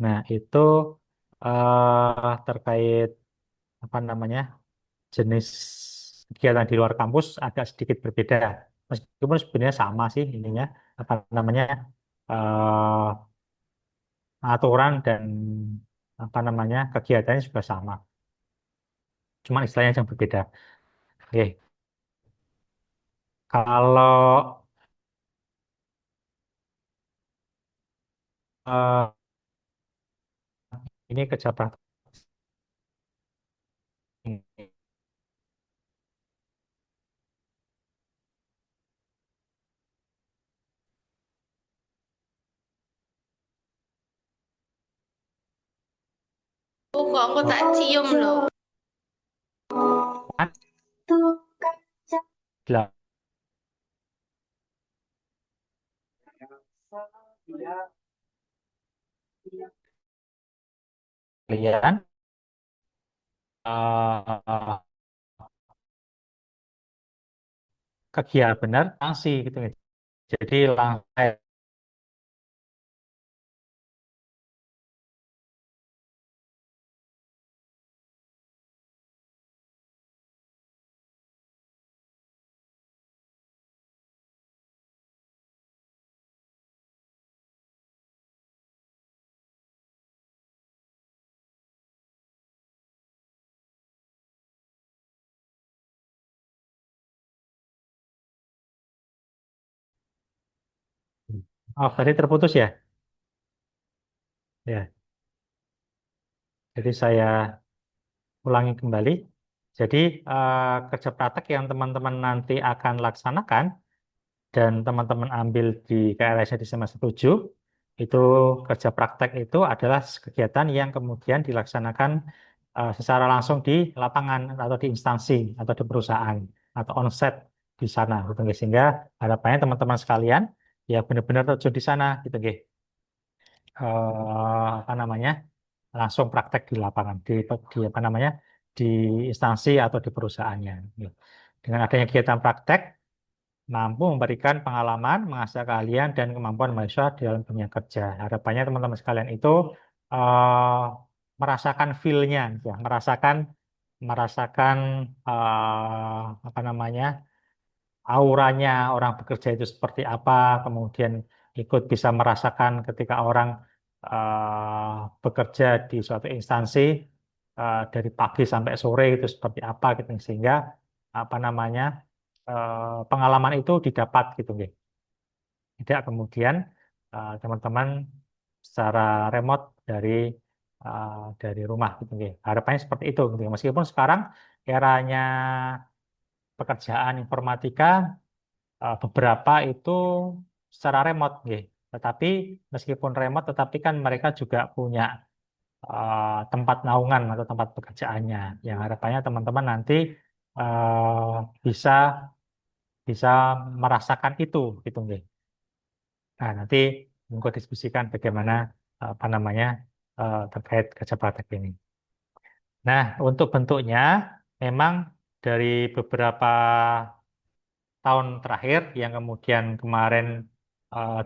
Nah, itu terkait apa namanya? Jenis kegiatan di luar kampus agak sedikit berbeda. Meskipun sebenarnya sama sih ininya apa namanya? eh, aturan dan apa namanya? Kegiatannya juga sama. Cuma istilahnya yang berbeda. Oke. Kalau eh, ini kerja praktek Kok aku tak cium loh. dilakukan kalian eh, kegiatan benar sanksi gitu. Jadi langsung oh tadi terputus ya. Ya, jadi saya ulangi kembali. Jadi kerja praktek yang teman-teman nanti akan laksanakan dan teman-teman ambil di KRS di semester 7 itu kerja praktek itu adalah kegiatan yang kemudian dilaksanakan secara langsung di lapangan atau di instansi atau di perusahaan atau onset di sana gitu guys. Sehingga harapannya teman-teman sekalian ya benar-benar terjun di sana gitu guys. Apa namanya? Langsung praktek di lapangan di apa namanya? Di instansi atau di perusahaannya. Gitu. Dengan adanya kegiatan praktek mampu memberikan pengalaman, mengasah keahlian dan kemampuan mahasiswa di dalam dunia kerja. Harapannya teman-teman sekalian itu eh, merasakan feel-nya, ya, merasakan merasakan apa namanya auranya orang bekerja itu seperti apa, kemudian ikut bisa merasakan ketika orang bekerja di suatu instansi dari pagi sampai sore itu seperti apa gitu, sehingga apa namanya pengalaman itu didapat gitu, nggih. Tidak kemudian teman-teman secara remote dari rumah gitu, nggih. Harapannya seperti itu, gitu. Meskipun sekarang eranya pekerjaan informatika beberapa itu secara remote, nggih. Tetapi meskipun remote, tetapi kan mereka juga punya tempat naungan atau tempat pekerjaannya. Yang harapannya teman-teman nanti eh, bisa bisa merasakan itu, gitu, nggih. Nah, nanti monggo diskusikan bagaimana apa namanya terkait kerja praktek ini. Nah, untuk bentuknya memang dari beberapa tahun terakhir yang kemudian kemarin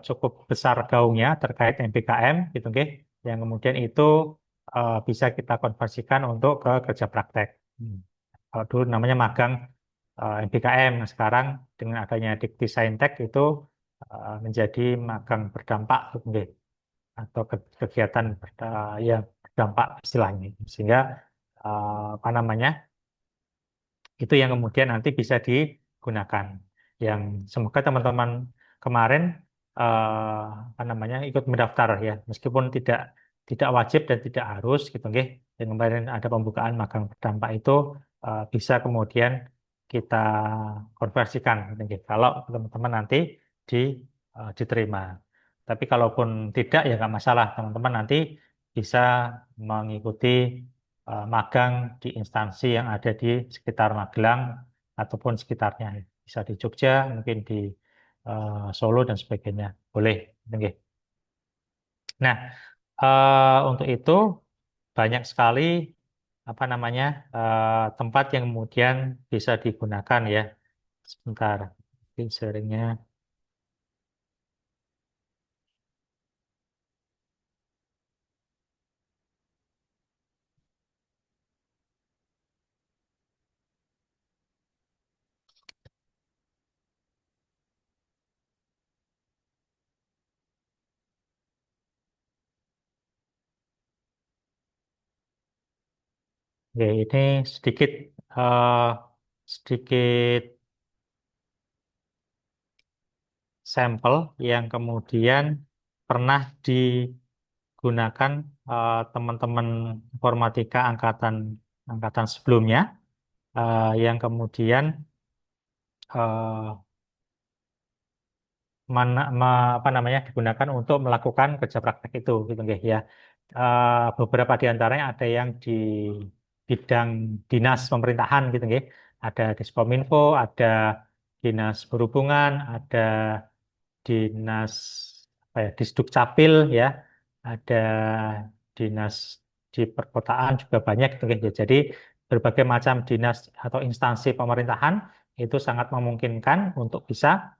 cukup besar gaungnya terkait MPKM gitu nggih, yang kemudian itu bisa kita konversikan untuk ke kerja praktek. Kalau dulu namanya magang MPKM, nah sekarang dengan adanya Dikti Saintek itu menjadi magang berdampak gitu nggih, atau kegiatan yang berdampak istilahnya, sehingga apa namanya itu yang kemudian nanti bisa digunakan. Yang semoga teman-teman kemarin apa namanya ikut mendaftar ya, meskipun tidak wajib dan tidak harus gitu nggih. Yang kemarin ada pembukaan magang berdampak itu bisa kemudian kita konversikan gitu nggih. Kalau teman-teman nanti di diterima. Tapi kalaupun tidak ya nggak masalah, teman-teman nanti bisa mengikuti magang di instansi yang ada di sekitar Magelang ataupun sekitarnya. Bisa di Jogja, mungkin di Solo dan sebagainya. Boleh. Oke. Nah, untuk itu banyak sekali apa namanya tempat yang kemudian bisa digunakan ya. Sebentar, mungkin sharingnya. Oke, ini sedikit eh, sedikit sampel yang kemudian pernah digunakan teman-teman informatika angkatan angkatan sebelumnya yang kemudian eh, apa namanya digunakan untuk melakukan kerja praktek itu gitu nggih ya. Beberapa di antaranya ada yang di bidang dinas pemerintahan gitu nggih. Ada Diskominfo, ada Dinas Perhubungan, ada Dinas apa ya, Disduk Capil ya, ada dinas di perkotaan juga banyak gitu nggih. Ya. Jadi berbagai macam dinas atau instansi pemerintahan itu sangat memungkinkan untuk bisa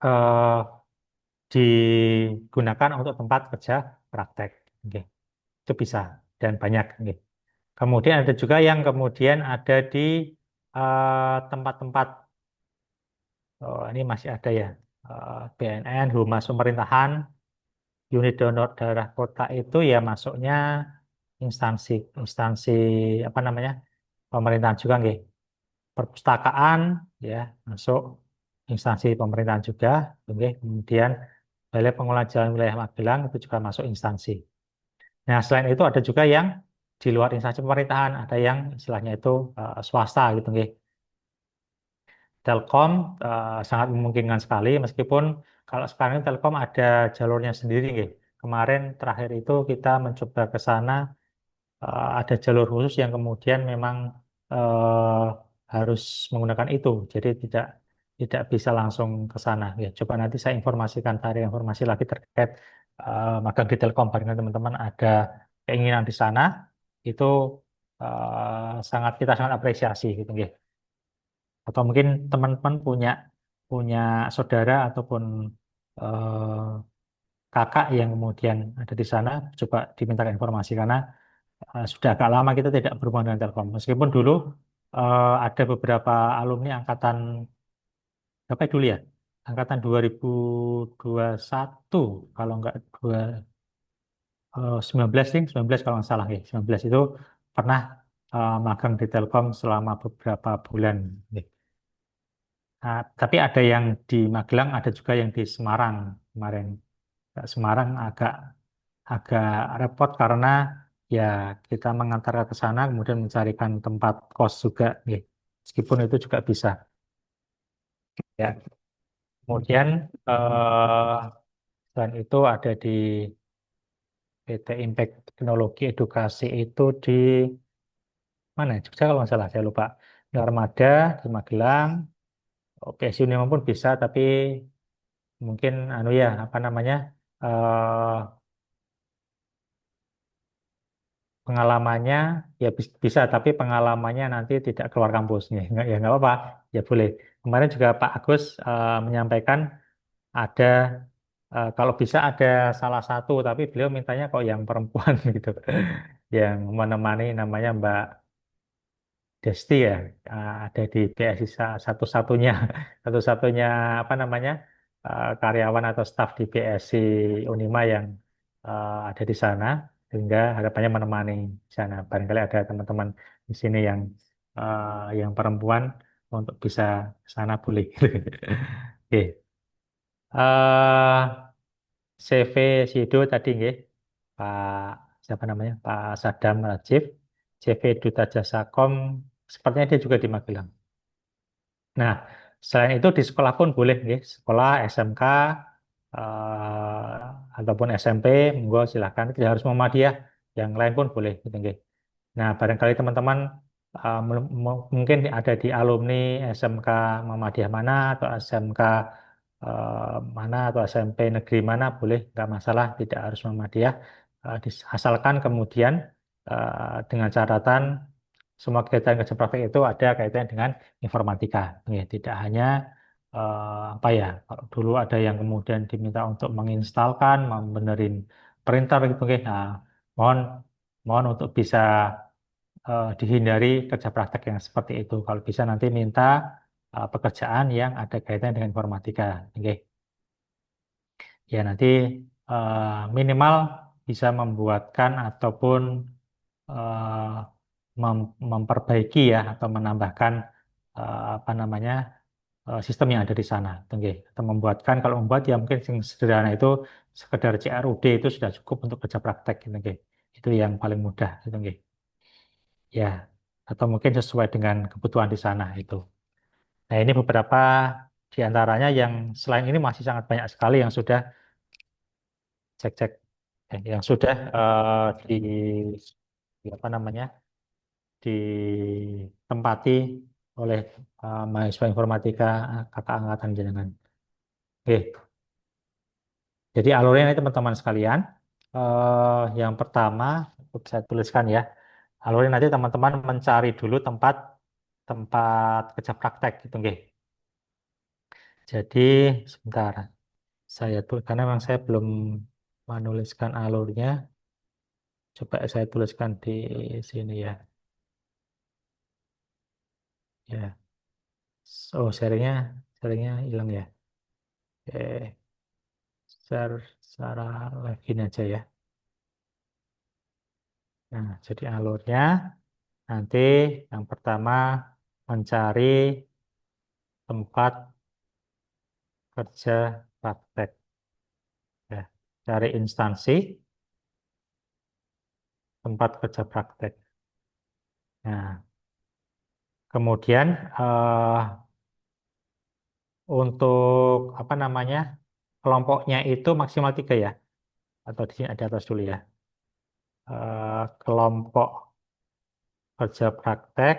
eh, digunakan untuk tempat kerja praktek. Oke, itu bisa dan banyak. Oke. Kemudian ada juga yang kemudian ada di tempat-tempat, ini masih ada ya, BNN, Humas Pemerintahan, unit donor daerah kota itu ya masuknya instansi instansi apa namanya pemerintahan juga, nggih. Perpustakaan ya masuk instansi pemerintahan juga, nggih. Kemudian Balai Pengelola Jalan Wilayah Magelang itu juga masuk instansi. Nah, selain itu ada juga yang di luar instansi pemerintahan, ada yang istilahnya itu swasta gitu nggih. Telkom sangat memungkinkan sekali meskipun kalau sekarang ini Telkom ada jalurnya sendiri nggih. Kemarin terakhir itu kita mencoba ke sana ada jalur khusus yang kemudian memang eh, harus menggunakan itu. Jadi tidak bisa langsung ke sana. Ya, coba nanti saya informasikan cari informasi lagi terkait magang di Telkom. Barangkali teman-teman ada keinginan di sana, itu kita sangat apresiasi gitu, nggih. Atau mungkin teman-teman punya punya saudara ataupun eh, kakak yang kemudian ada di sana, coba diminta informasi karena sudah agak lama kita tidak berhubungan dengan Telkom. Meskipun dulu ada beberapa alumni angkatan berapa ya dulu ya? Angkatan 2021 kalau enggak 19 sih, 19 kalau nggak salah ya. 19 itu pernah magang di Telkom selama beberapa bulan. Nih. Nah, tapi ada yang di Magelang, ada juga yang di Semarang kemarin. Semarang agak agak repot karena ya kita mengantar ke sana kemudian mencarikan tempat kos juga nih. Meskipun itu juga bisa ya. Kemudian selain itu ada di PT Impact Teknologi Edukasi itu di mana? Jogja kalau nggak salah, saya lupa. Di Armada, di Magelang. PSI Uniman pun bisa, tapi mungkin anu ya, apa namanya? eh pengalamannya ya bisa, tapi pengalamannya nanti tidak keluar kampusnya. Nggak, ya nggak apa-apa, ya boleh. Kemarin juga Pak Agus menyampaikan ada kalau bisa ada salah satu, tapi beliau mintanya kok yang perempuan gitu, yang menemani namanya Mbak Desti ya, ada di BSI satu-satunya satu-satunya apa namanya karyawan atau staf di BSI Unima yang ada di sana, sehingga harapannya menemani di sana. Barangkali ada teman-teman di sini yang perempuan untuk bisa ke sana boleh. Oke. Eh, CV Sido tadi nggih, Pak siapa namanya? Pak Sadam Rajif, CV Duta Jasakom, sepertinya dia juga di Magelang. Nah, selain itu di sekolah pun boleh nggih, sekolah SMK ataupun SMP, monggo silakan. Tidak harus Muhammadiyah, yang lain pun boleh gitu nggih. Nah, barangkali teman-teman mungkin ada di alumni SMK Muhammadiyah mana atau SMK mana atau SMP negeri mana boleh, nggak masalah, tidak harus Muhammadiyah. Asalkan kemudian dengan catatan semua kegiatan kerja praktek itu ada kaitannya dengan informatika. Ya, tidak hanya apa ya, kalau dulu ada yang kemudian diminta untuk menginstalkan, membenerin printer gitu, oke. Nah, mohon mohon untuk bisa dihindari kerja praktek yang seperti itu. Kalau bisa nanti minta pekerjaan yang ada kaitannya dengan informatika. Oke. Ya nanti minimal bisa membuatkan ataupun eh, memperbaiki ya atau menambahkan apa namanya sistem yang ada di sana. Oke. Atau membuatkan, kalau membuat ya mungkin yang sederhana itu sekedar CRUD itu sudah cukup untuk kerja praktek. Oke. Itu yang paling mudah. Oke. Ya, atau mungkin sesuai dengan kebutuhan di sana itu. Nah, ini beberapa di antaranya, yang selain ini masih sangat banyak sekali yang sudah cek-cek, yang sudah di apa namanya, ditempati oleh mahasiswa informatika kakak angkatan jenengan. Oke, jadi alurnya ini teman-teman sekalian, yang pertama saya tuliskan ya, alurnya nanti teman-teman mencari dulu tempat tempat kerja praktek gitu, nggih. Jadi sebentar, saya tuh karena memang saya belum menuliskan alurnya, coba saya tuliskan di sini ya. Ya, oh sharingnya hilang ya. Oke, share secara login aja ya. Nah, jadi alurnya nanti yang pertama mencari tempat kerja praktek ya. Cari instansi tempat kerja praktek. Nah, kemudian untuk apa namanya, kelompoknya itu maksimal 3 ya, atau di sini ada atas dulu ya. Kelompok kerja praktek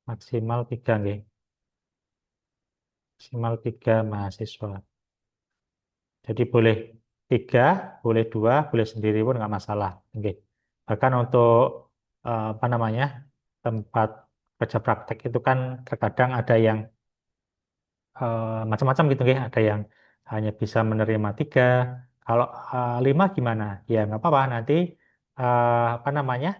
maksimal 3 nggih. Maksimal 3 mahasiswa. Jadi boleh 3, boleh 2, boleh sendiri pun nggak masalah. Oke. Bahkan untuk apa namanya, tempat kerja praktek itu kan terkadang ada yang macam-macam gitu ya. Ada yang hanya bisa menerima 3. Kalau 5 gimana? Ya nggak apa-apa. Nanti apa namanya,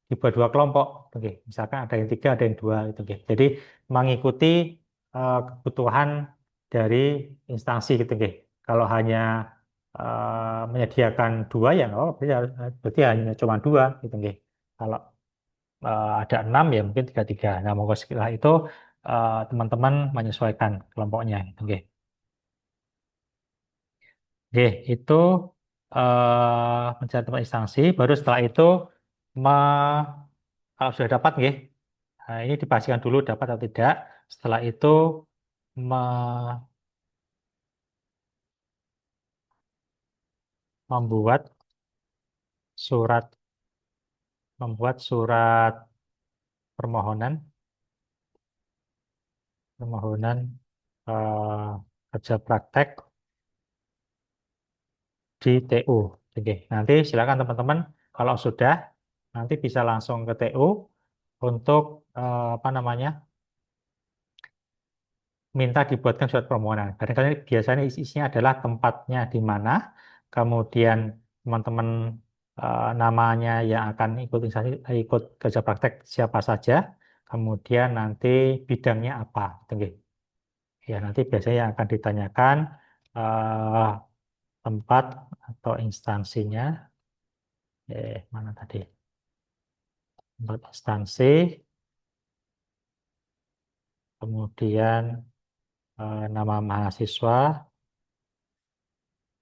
dibuat 2 kelompok. Oke. Misalkan ada yang 3, ada yang 2 gitu. Oke. Jadi mengikuti kebutuhan dari instansi gitu. Oke. Kalau hanya menyediakan 2 ya nggak apa-apa. Berarti hanya cuma 2 gitu. Oke. Kalau ada 6 ya mungkin 3-3. Nah, monggo setelah itu teman-teman menyesuaikan kelompoknya. Oke, oke, itu mencari tempat instansi. Baru setelah itu me- kalau sudah dapat, nggih, nah, ini dipastikan dulu dapat atau tidak. Setelah itu me- membuat surat membuat surat permohonan permohonan eh, kerja praktek di TU. Oke, nanti silakan teman-teman kalau sudah nanti bisa langsung ke TU untuk apa namanya minta dibuatkan surat permohonan. Kadang-kadang biasanya isinya adalah tempatnya di mana, kemudian teman-teman namanya yang akan ikut kerja praktek siapa saja, kemudian nanti bidangnya apa. Oke. Ya, nanti biasanya yang akan ditanyakan eh, tempat atau instansinya. Mana tadi? Tempat instansi, kemudian nama mahasiswa.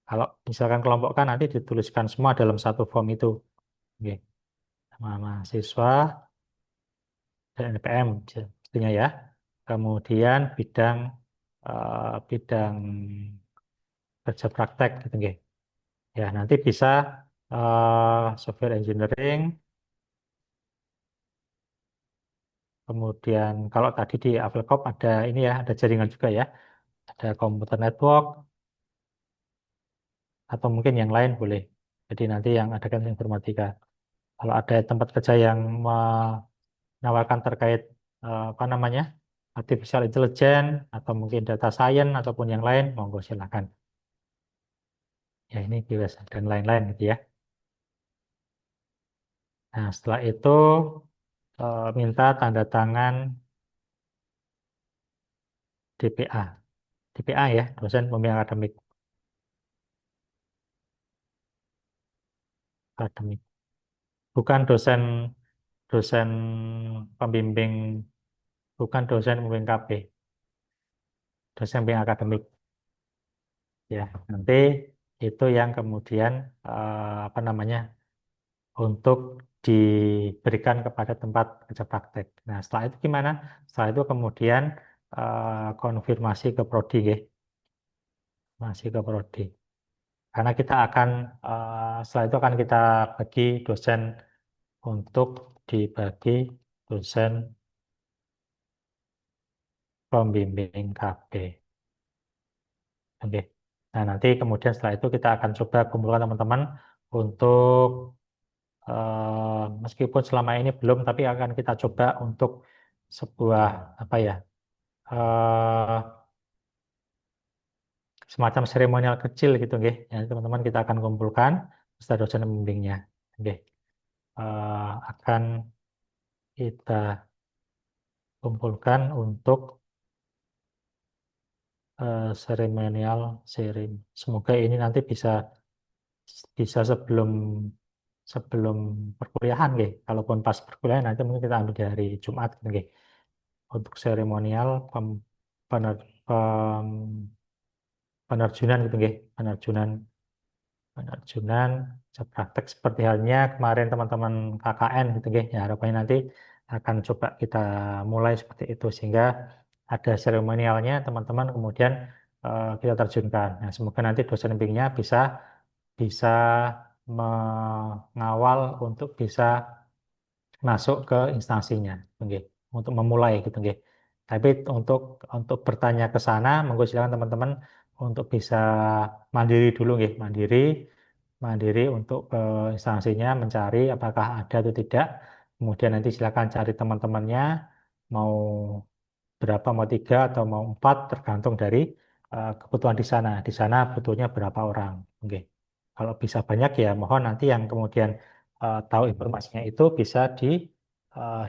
Kalau misalkan kelompok kan nanti dituliskan semua dalam satu form itu. Oke. Nama mahasiswa dan NPM pastinya ya. Kemudian bidang kerja praktek gitu nggih. Ya, nanti bisa software engineering. Kemudian kalau tadi di Avelcop ada ini ya, ada jaringan juga ya. Ada komputer network atau mungkin yang lain boleh. Jadi nanti yang ada kan informatika. Kalau ada tempat kerja yang menawarkan terkait apa namanya artificial intelligence atau mungkin data science ataupun yang lain, monggo silakan. Ya ini bebas dan lain-lain gitu ya. Nah setelah itu minta tanda tangan DPA. DPA ya, dosen pembimbing akademik. Bukan dosen dosen pembimbing, bukan dosen pembimbing KB, dosen pembimbing akademik. Ya, nanti itu yang kemudian apa namanya untuk diberikan kepada tempat kerja praktek. Nah, setelah itu gimana? Setelah itu kemudian konfirmasi ke prodi, nggih. Masih ke prodi. Karena kita akan setelah itu akan kita bagi dosen untuk dibagi dosen pembimbing KB. Oke. Nah, nanti kemudian setelah itu kita akan coba kumpulkan teman-teman untuk meskipun selama ini belum, tapi akan kita coba untuk sebuah apa ya eh, semacam seremonial kecil gitu, nggih. Ya, teman-teman kita akan kumpulkan beserta dosen pembimbingnya, nggih. Akan kita kumpulkan untuk seremonial sharing. Semoga ini nanti bisa bisa sebelum sebelum perkuliahan, nggih. Kalaupun pas perkuliahan nanti mungkin kita ambil di hari Jumat gitu, nggih. Untuk seremonial pem- penerjunan gitu nggih, penerjunan penerjunan kerja praktek seperti halnya kemarin teman-teman KKN gitu nggih. Ya harapannya nanti akan coba kita mulai seperti itu sehingga ada seremonialnya teman-teman kemudian kita terjunkan. Nah, semoga nanti dosen bimbingnya bisa bisa mengawal untuk bisa masuk ke instansinya, nggih, untuk memulai gitu, nggih. Tapi untuk bertanya ke sana, monggo silakan teman-teman untuk bisa mandiri dulu, nggih, mandiri, mandiri untuk ke instansinya mencari apakah ada atau tidak. Kemudian nanti silakan cari teman-temannya, mau berapa, mau tiga atau mau empat, tergantung dari kebutuhan di sana. Di sana butuhnya berapa orang, oke. Kalau bisa banyak ya mohon nanti yang kemudian tahu informasinya itu bisa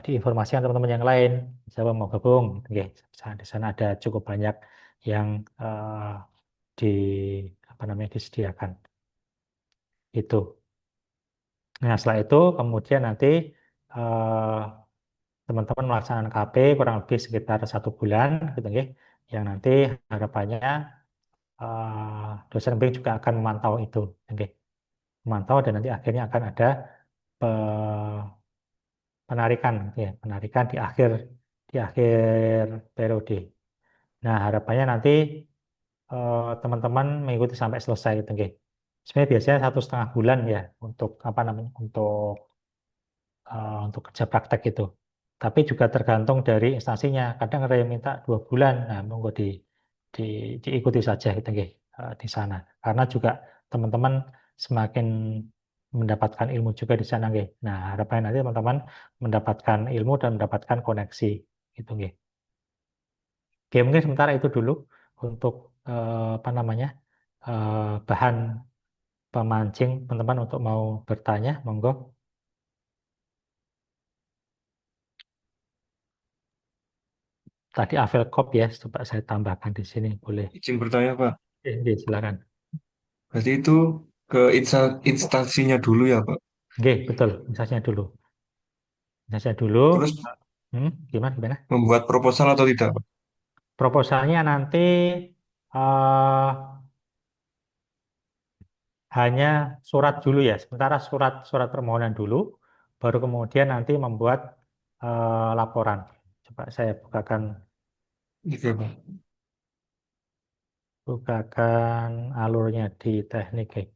diinformasikan teman-teman yang lain. Siapa mau gabung, oke. Di sana ada cukup banyak yang di apa namanya disediakan. Itu. Nah setelah itu kemudian nanti eh, teman-teman melaksanakan KP kurang lebih sekitar 1 bulan gitu ya, yang nanti harapannya dosen bimbing juga akan memantau itu, oke. Memantau dan nanti akhirnya akan ada penarikan, ya penarikan di akhir periode. Nah harapannya nanti teman-teman mengikuti sampai selesai gitu, oke. Sebenarnya biasanya 1,5 bulan ya untuk apa namanya untuk kerja praktek itu. Tapi juga tergantung dari instansinya. Kadang ada yang minta 2 bulan. Nah, monggo di, diikuti saja gitu nggih, di sana. Karena juga teman-teman semakin mendapatkan ilmu juga di sana nggih. Nah, harapannya nanti teman-teman mendapatkan ilmu dan mendapatkan koneksi gitu nggih. Oke, mungkin sementara itu dulu untuk apa namanya bahan pemancing teman-teman untuk mau bertanya, monggo. Tadi Avelcop ya, coba saya tambahkan di sini, boleh. Izin bertanya, Pak. Oke, silakan. Berarti itu ke instansinya dulu ya, Pak. Oke, betul. Misalnya dulu. Misalnya dulu. Terus Gimana, gimana? membuat proposal atau tidak, Pak? Proposalnya nanti eh, hanya surat dulu ya. Sementara surat permohonan dulu, baru kemudian nanti membuat laporan. Coba saya Oke, Pak. bukakan alurnya di teknik.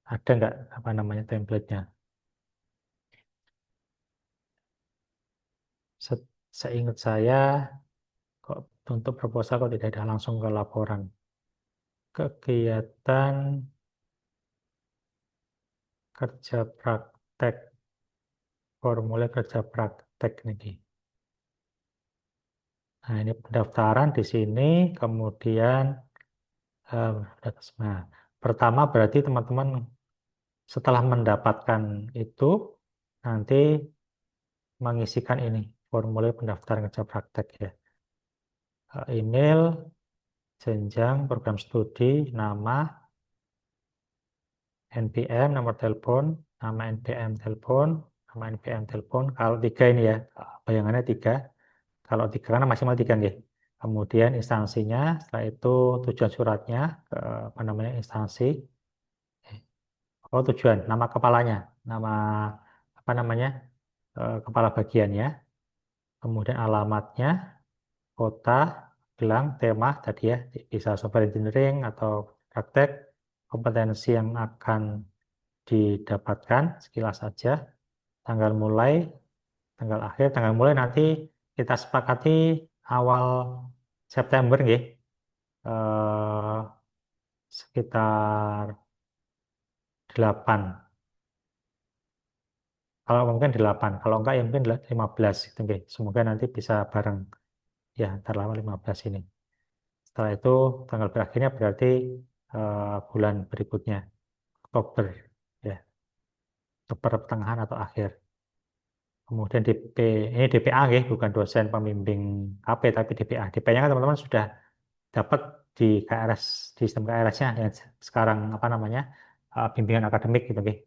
Ada nggak apa namanya template-nya? Seingat saya kok untuk proposal kok tidak ada langsung ke laporan. Kegiatan kerja praktek, formulir kerja praktek nih. Nah, ini pendaftaran di sini, kemudian nah, pertama berarti teman-teman setelah mendapatkan itu nanti mengisikan ini formulir pendaftaran kerja praktek ya. Email, jenjang, program studi, nama, NPM, nomor telepon, nama NPM telepon, nama NPM telepon. Kalau 3 ini ya, bayangannya 3. Kalau 3 karena maksimal 3 nih. Kemudian instansinya, setelah itu tujuan suratnya ke apa namanya instansi. Oh tujuan, nama kepalanya, nama apa namanya kepala bagiannya. Kemudian alamatnya, kota, gelang, tema tadi ya, bisa software engineering atau praktek, kompetensi yang akan didapatkan sekilas saja, tanggal mulai, tanggal akhir, tanggal mulai nanti kita sepakati awal September nggih. Eh, sekitar 8. Kalau mungkin 8, kalau enggak ya mungkin 15 gitu nggih. Semoga nanti bisa bareng ya antara 15 ini. Setelah itu tanggal berakhirnya berarti bulan berikutnya, Oktober ya, Oktober pertengahan atau akhir. Kemudian ini DPA nggih, bukan dosen pembimbing KP tapi DPA. DPA-nya kan teman-teman sudah dapat di KRS, di sistem KRS-nya yang sekarang apa namanya bimbingan akademik gitu nggih.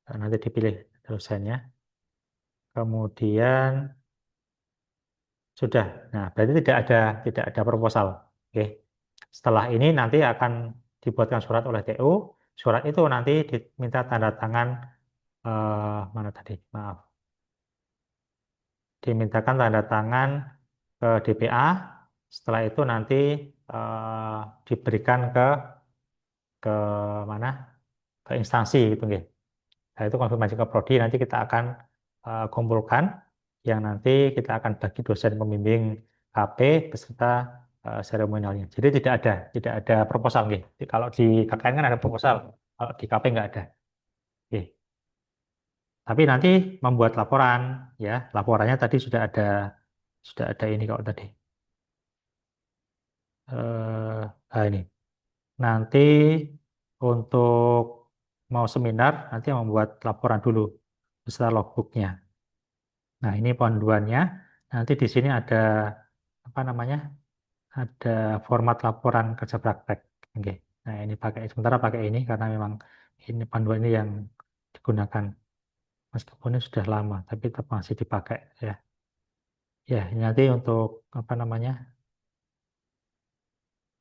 Nanti dipilih dosennya. Kemudian sudah. Nah, berarti tidak ada proposal. Oke. Setelah ini nanti akan dibuatkan surat oleh TU. Surat itu nanti diminta tanda tangan mana tadi? Maaf. Dimintakan tanda tangan ke DPA. Setelah itu nanti eh, diberikan ke mana? Ke instansi gitu nggih. Nah, itu konfirmasi ke prodi nanti kita akan kumpulkan yang nanti kita akan bagi dosen pembimbing KP beserta seremonialnya. Jadi tidak ada proposal nggih. Kalau di KKN kan ada proposal, kalau di KP nggak ada. Oke. Tapi nanti membuat laporan ya, laporannya tadi sudah ada ini kok tadi. Ini. Nanti untuk mau seminar nanti membuat laporan dulu beserta logbooknya. Nah, ini panduannya. Nanti di sini ada apa namanya? Ada format laporan kerja praktek. Oke. Nah, ini sementara pakai ini karena memang ini panduan ini yang digunakan. Meskipun ini sudah lama, tapi tetap masih dipakai ya. Ya, ini nanti untuk apa namanya?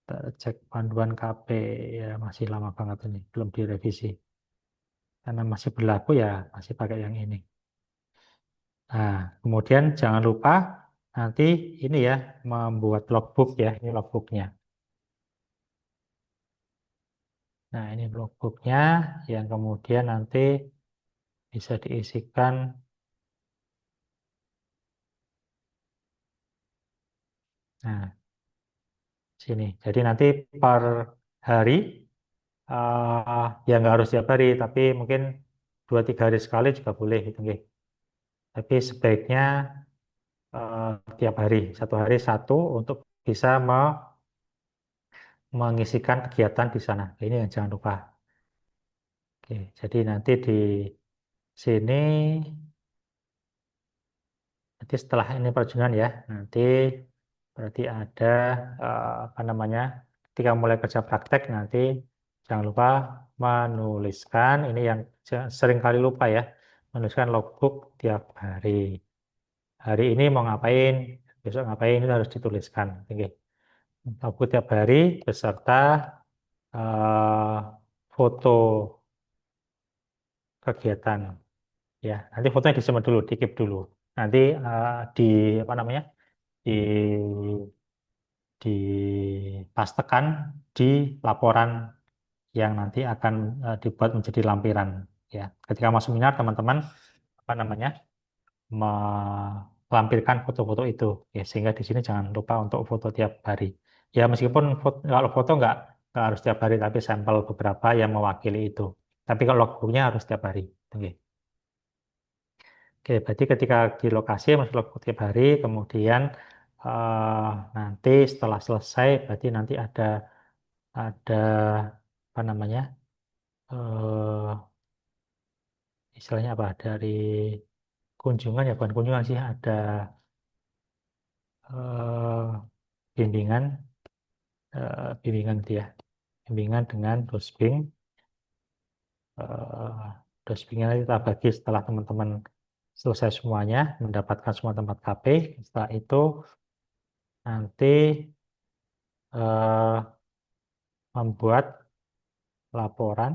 Kita cek panduan KP ya masih lama banget ini, belum direvisi. Karena masih berlaku ya masih pakai yang ini. Nah, kemudian jangan lupa nanti ini ya membuat logbook ya, ini logbooknya. Nah, ini logbooknya yang kemudian nanti bisa diisikan. Nah, sini. Jadi nanti per hari, ya nggak harus tiap hari, tapi mungkin 2-3 hari sekali juga boleh gitu, nggih. Tapi sebaiknya tiap hari, 1 hari satu untuk bisa mengisikan kegiatan di sana. Ini yang jangan lupa. Oke, jadi nanti di sini, nanti setelah ini perjalanan ya, nanti berarti ada apa namanya, ketika mulai kerja praktek nanti jangan lupa menuliskan, ini yang sering kali lupa ya, menuliskan logbook tiap hari. Hari ini mau ngapain, besok ngapain, itu harus dituliskan. Oke. Logbook tiap hari beserta eh, foto kegiatan. Ya, nanti fotonya disimpan dulu, dikeep dulu. Nanti di apa namanya, di dipastekan di laporan yang nanti akan dibuat menjadi lampiran. Ya, ketika masuk seminar teman-teman apa namanya melampirkan foto-foto itu. Ya, sehingga di sini jangan lupa untuk foto tiap hari. Ya, meskipun kalau foto nggak harus tiap hari, tapi sampel beberapa yang mewakili itu. Tapi kalau logbooknya harus tiap hari. Oke. Oke, berarti ketika di lokasi masuk logbook tiap hari, kemudian eh, nanti setelah selesai, berarti nanti ada apa namanya eh istilahnya apa, dari kunjungan, ya bukan kunjungan sih, ada eh, bimbingan bimbingan gitu ya, bimbingan dengan dosbing. eh Dosbingnya nanti kita bagi setelah teman-teman selesai semuanya mendapatkan semua tempat KP. Setelah itu nanti eh, membuat laporan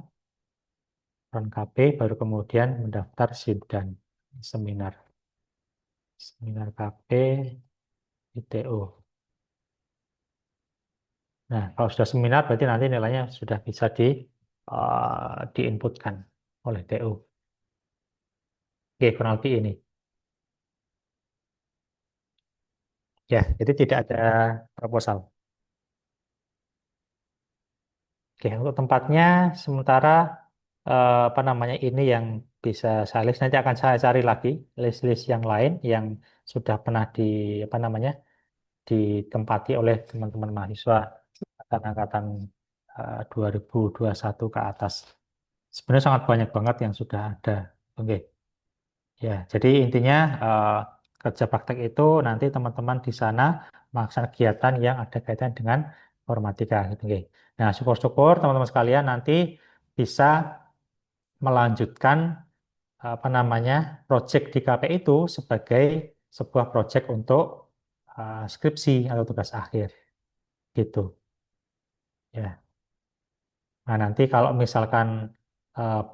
KP, baru kemudian mendaftar sidang seminar seminar KP ITO. Nah, kalau sudah seminar berarti nanti nilainya sudah bisa diinputkan oleh TU. Oke, kurang lebih ini. Ya, jadi tidak ada proposal. Oke, untuk tempatnya sementara apa namanya, ini yang bisa saya list, nanti akan saya cari lagi list-list yang lain yang sudah pernah di apa namanya ditempati oleh teman-teman mahasiswa angkatan 2021 ke atas. Sebenarnya sangat banyak banget yang sudah ada. Oke. Ya, jadi intinya kerja praktek itu nanti teman-teman di sana melaksanakan kegiatan yang ada kaitan dengan informatika gitu. Oke. Nah, syukur-syukur teman-teman sekalian nanti bisa melanjutkan apa namanya proyek di KP itu sebagai sebuah proyek untuk skripsi atau tugas akhir gitu. Ya. Nah, nanti kalau misalkan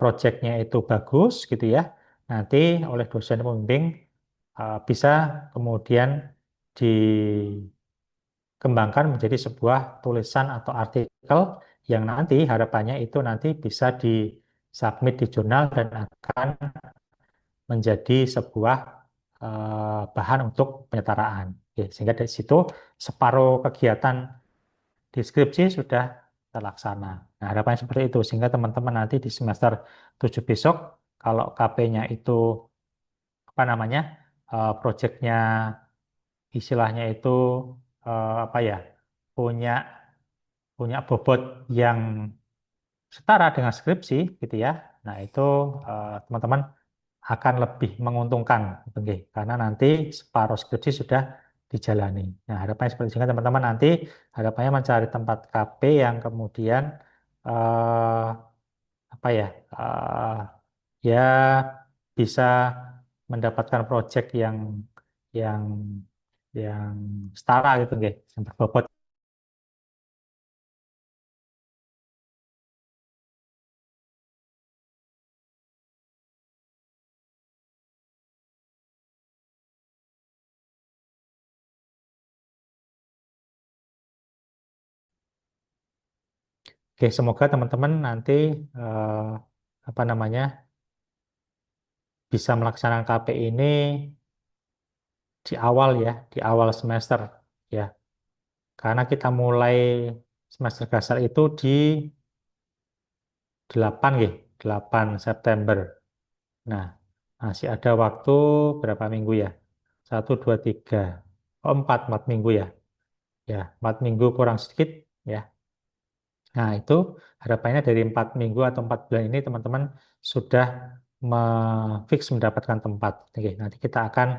proyeknya itu bagus gitu ya, nanti oleh dosen pembimbing bisa kemudian dikembangkan menjadi sebuah tulisan atau artikel yang nanti harapannya itu nanti bisa disubmit di jurnal dan akan menjadi sebuah bahan untuk penyetaraan. Oke, sehingga dari situ separuh kegiatan deskripsi sudah terlaksana. Nah, harapannya seperti itu sehingga teman-teman nanti di semester 7 besok kalau KP-nya itu apa namanya proyeknya istilahnya itu apa ya, punya punya bobot yang setara dengan skripsi gitu ya. Nah, itu teman-teman akan lebih menguntungkan gitu, nggih. Karena nanti separuh skripsi sudah dijalani. Nah, harapannya seperti itu. Sehingga teman-teman nanti harapannya mencari tempat KP yang kemudian eh, apa ya ya bisa mendapatkan proyek yang yang setara gitu nggih, yang berbobot. Oke, semoga teman-teman nanti apa namanya bisa melaksanakan KP ini di awal ya, di awal semester ya. Karena kita mulai semester dasar itu di 8 ya, 8 September. Nah, masih ada waktu berapa minggu ya? 1, 2, 3, 4 minggu ya. Ya, 4 minggu kurang sedikit ya. Nah, itu harapannya dari 4 minggu atau 4 bulan ini teman-teman sudah fix mendapatkan tempat. Oke, nanti kita akan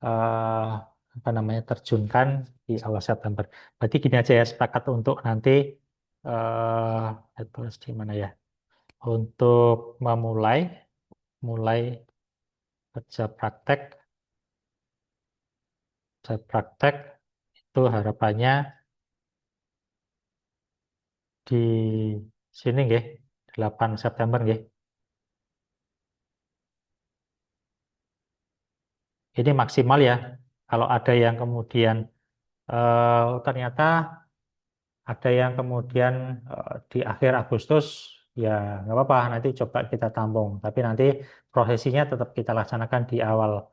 eh, apa namanya terjunkan di awal September. Berarti gini aja ya, sepakat untuk nanti terus di mana ya? Untuk mulai kerja praktek itu harapannya di sini nggih, 8 September nggih. Ini maksimal ya. Kalau ada yang kemudian ternyata ada yang kemudian di akhir Agustus, ya nggak apa-apa, nanti coba kita tampung. Tapi nanti prosesinya tetap kita laksanakan di awal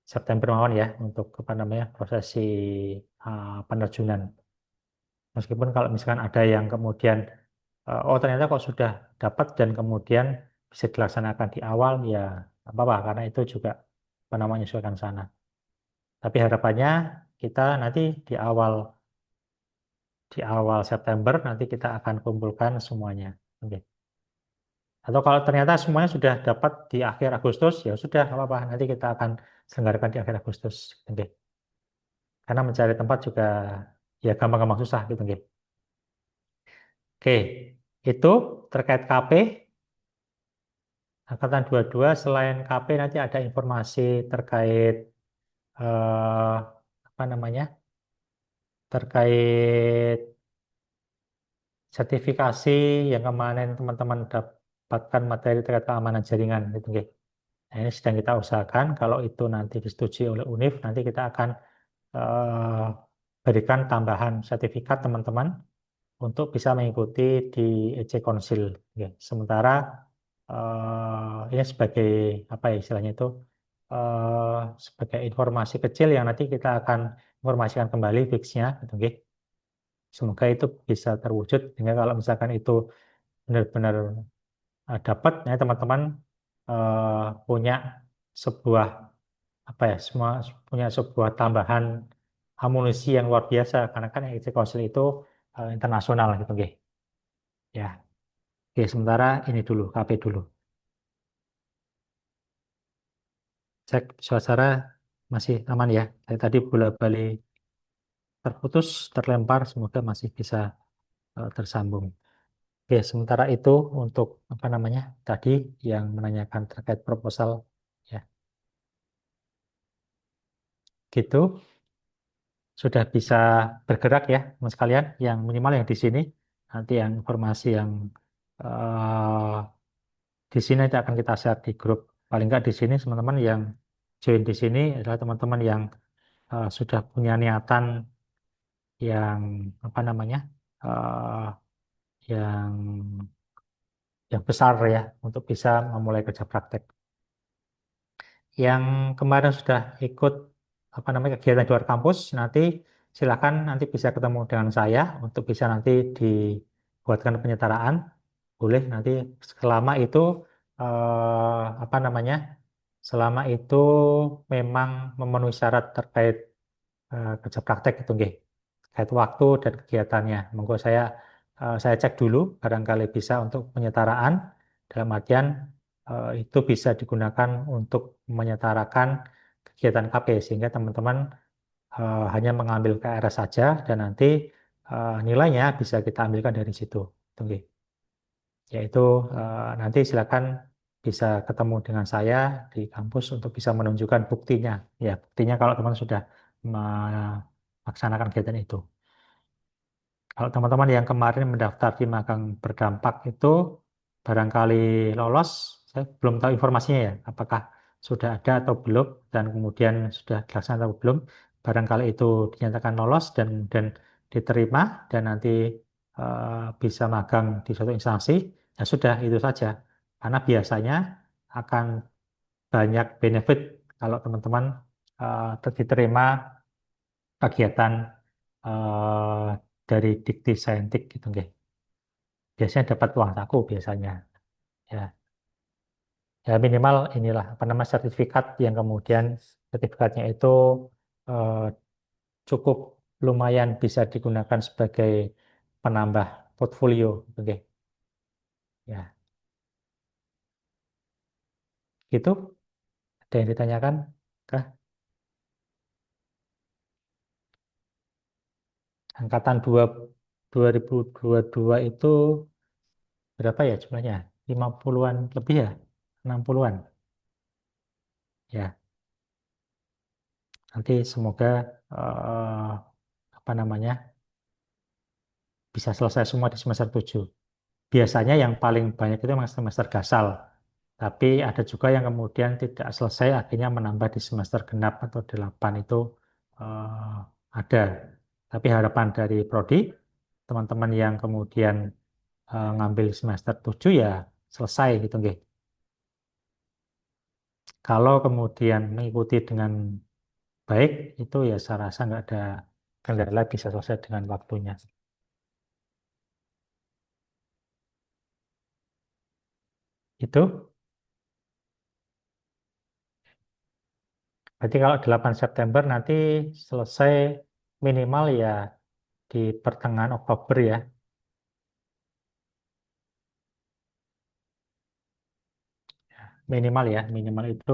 September mawon ya, untuk apa namanya prosesi penerjunan. Meskipun kalau misalkan ada yang kemudian oh ternyata kok sudah dapat dan kemudian bisa dilaksanakan di awal, ya nggak apa-apa karena itu juga apa namanya menyesuaikan sana. Tapi harapannya kita nanti di awal September nanti kita akan kumpulkan semuanya. Oke. Atau kalau ternyata semuanya sudah dapat di akhir Agustus, ya sudah nggak apa-apa. Nanti kita akan selenggarakan di akhir Agustus. Oke. Karena mencari tempat juga ya gampang-gampang susah gitu. Oke. Oke. Itu terkait KP. Angkatan 22 selain KP nanti ada informasi terkait eh, apa namanya? Terkait sertifikasi yang kemarin teman-teman dapatkan materi terkait keamanan jaringan gitu nggih. Nah, ini sedang kita usahakan kalau itu nanti disetujui oleh UNIF nanti kita akan eh, berikan tambahan sertifikat teman-teman untuk bisa mengikuti di EC Konsil. Nggih. Sementara ini sebagai apa ya istilahnya itu sebagai informasi kecil yang nanti kita akan informasikan kembali fixnya gitu nggih. Semoga itu bisa terwujud sehingga kalau misalkan itu benar-benar dapat ya teman-teman punya sebuah apa ya semua punya sebuah tambahan amunisi yang luar biasa karena kan EC Council itu internasional gitu nggih. Ya. Oke, sementara ini dulu KP dulu. Cek suasana masih aman ya. Saya tadi bola-balik terputus, terlempar, semoga masih bisa tersambung. Oke, sementara itu untuk apa namanya tadi yang menanyakan terkait proposal ya gitu sudah bisa bergerak ya teman sekalian yang minimal yang di sini nanti yang informasi yang eh, di sini nanti akan kita share di grup paling nggak di sini teman-teman yang join di sini adalah teman-teman yang sudah punya niatan yang apa namanya eh, yang besar ya untuk bisa memulai kerja praktek. Yang kemarin sudah ikut apa namanya kegiatan di luar kampus, nanti silakan nanti bisa ketemu dengan saya untuk bisa nanti dibuatkan penyetaraan. Boleh nanti selama itu apa namanya? Selama itu memang memenuhi syarat terkait kerja praktek itu nggih. Terkait waktu dan kegiatannya. Monggo saya cek dulu barangkali bisa untuk penyetaraan dalam artian itu bisa digunakan untuk menyetarakan kegiatan KP sehingga teman-teman hanya mengambil KRS saja dan nanti nilainya bisa kita ambilkan dari situ. Oke. Yaitu nanti silakan bisa ketemu dengan saya di kampus untuk bisa menunjukkan buktinya. Ya, buktinya kalau teman sudah melaksanakan kegiatan itu. Kalau teman-teman yang kemarin mendaftar di magang berdampak itu barangkali lolos, saya belum tahu informasinya ya, apakah sudah ada atau belum, dan kemudian sudah dilaksanakan atau belum. Barangkali itu dinyatakan lolos dan diterima, dan nanti bisa magang di suatu instansi, ya sudah itu saja. Karena biasanya akan banyak benefit kalau teman-teman diterima kegiatan eh, dari Dikti Saintik gitu, nggih. Biasanya dapat uang saku biasanya. Ya, ya minimal inilah apa namanya sertifikat yang kemudian sertifikatnya itu eh, cukup lumayan bisa digunakan sebagai penambah portfolio, oke. Ya, gitu. Ada yang ditanyakan? Kah? Angkatan 2022 itu berapa ya jumlahnya? 50-an lebih ya? 60-an. Ya, nanti semoga eh, apa namanya bisa selesai semua di semester 7. Biasanya yang paling banyak itu memang semester gasal. Tapi ada juga yang kemudian tidak selesai akhirnya menambah di semester genap atau 8 itu eh, ada. Tapi harapan dari Prodi, teman-teman yang kemudian ngambil semester 7 ya selesai gitu nggih. Kalau kemudian mengikuti dengan baik itu ya saya rasa nggak ada kendala bisa selesai dengan waktunya. Itu berarti kalau 8 September nanti selesai minimal ya di pertengahan Oktober ya. Minimal ya, minimal itu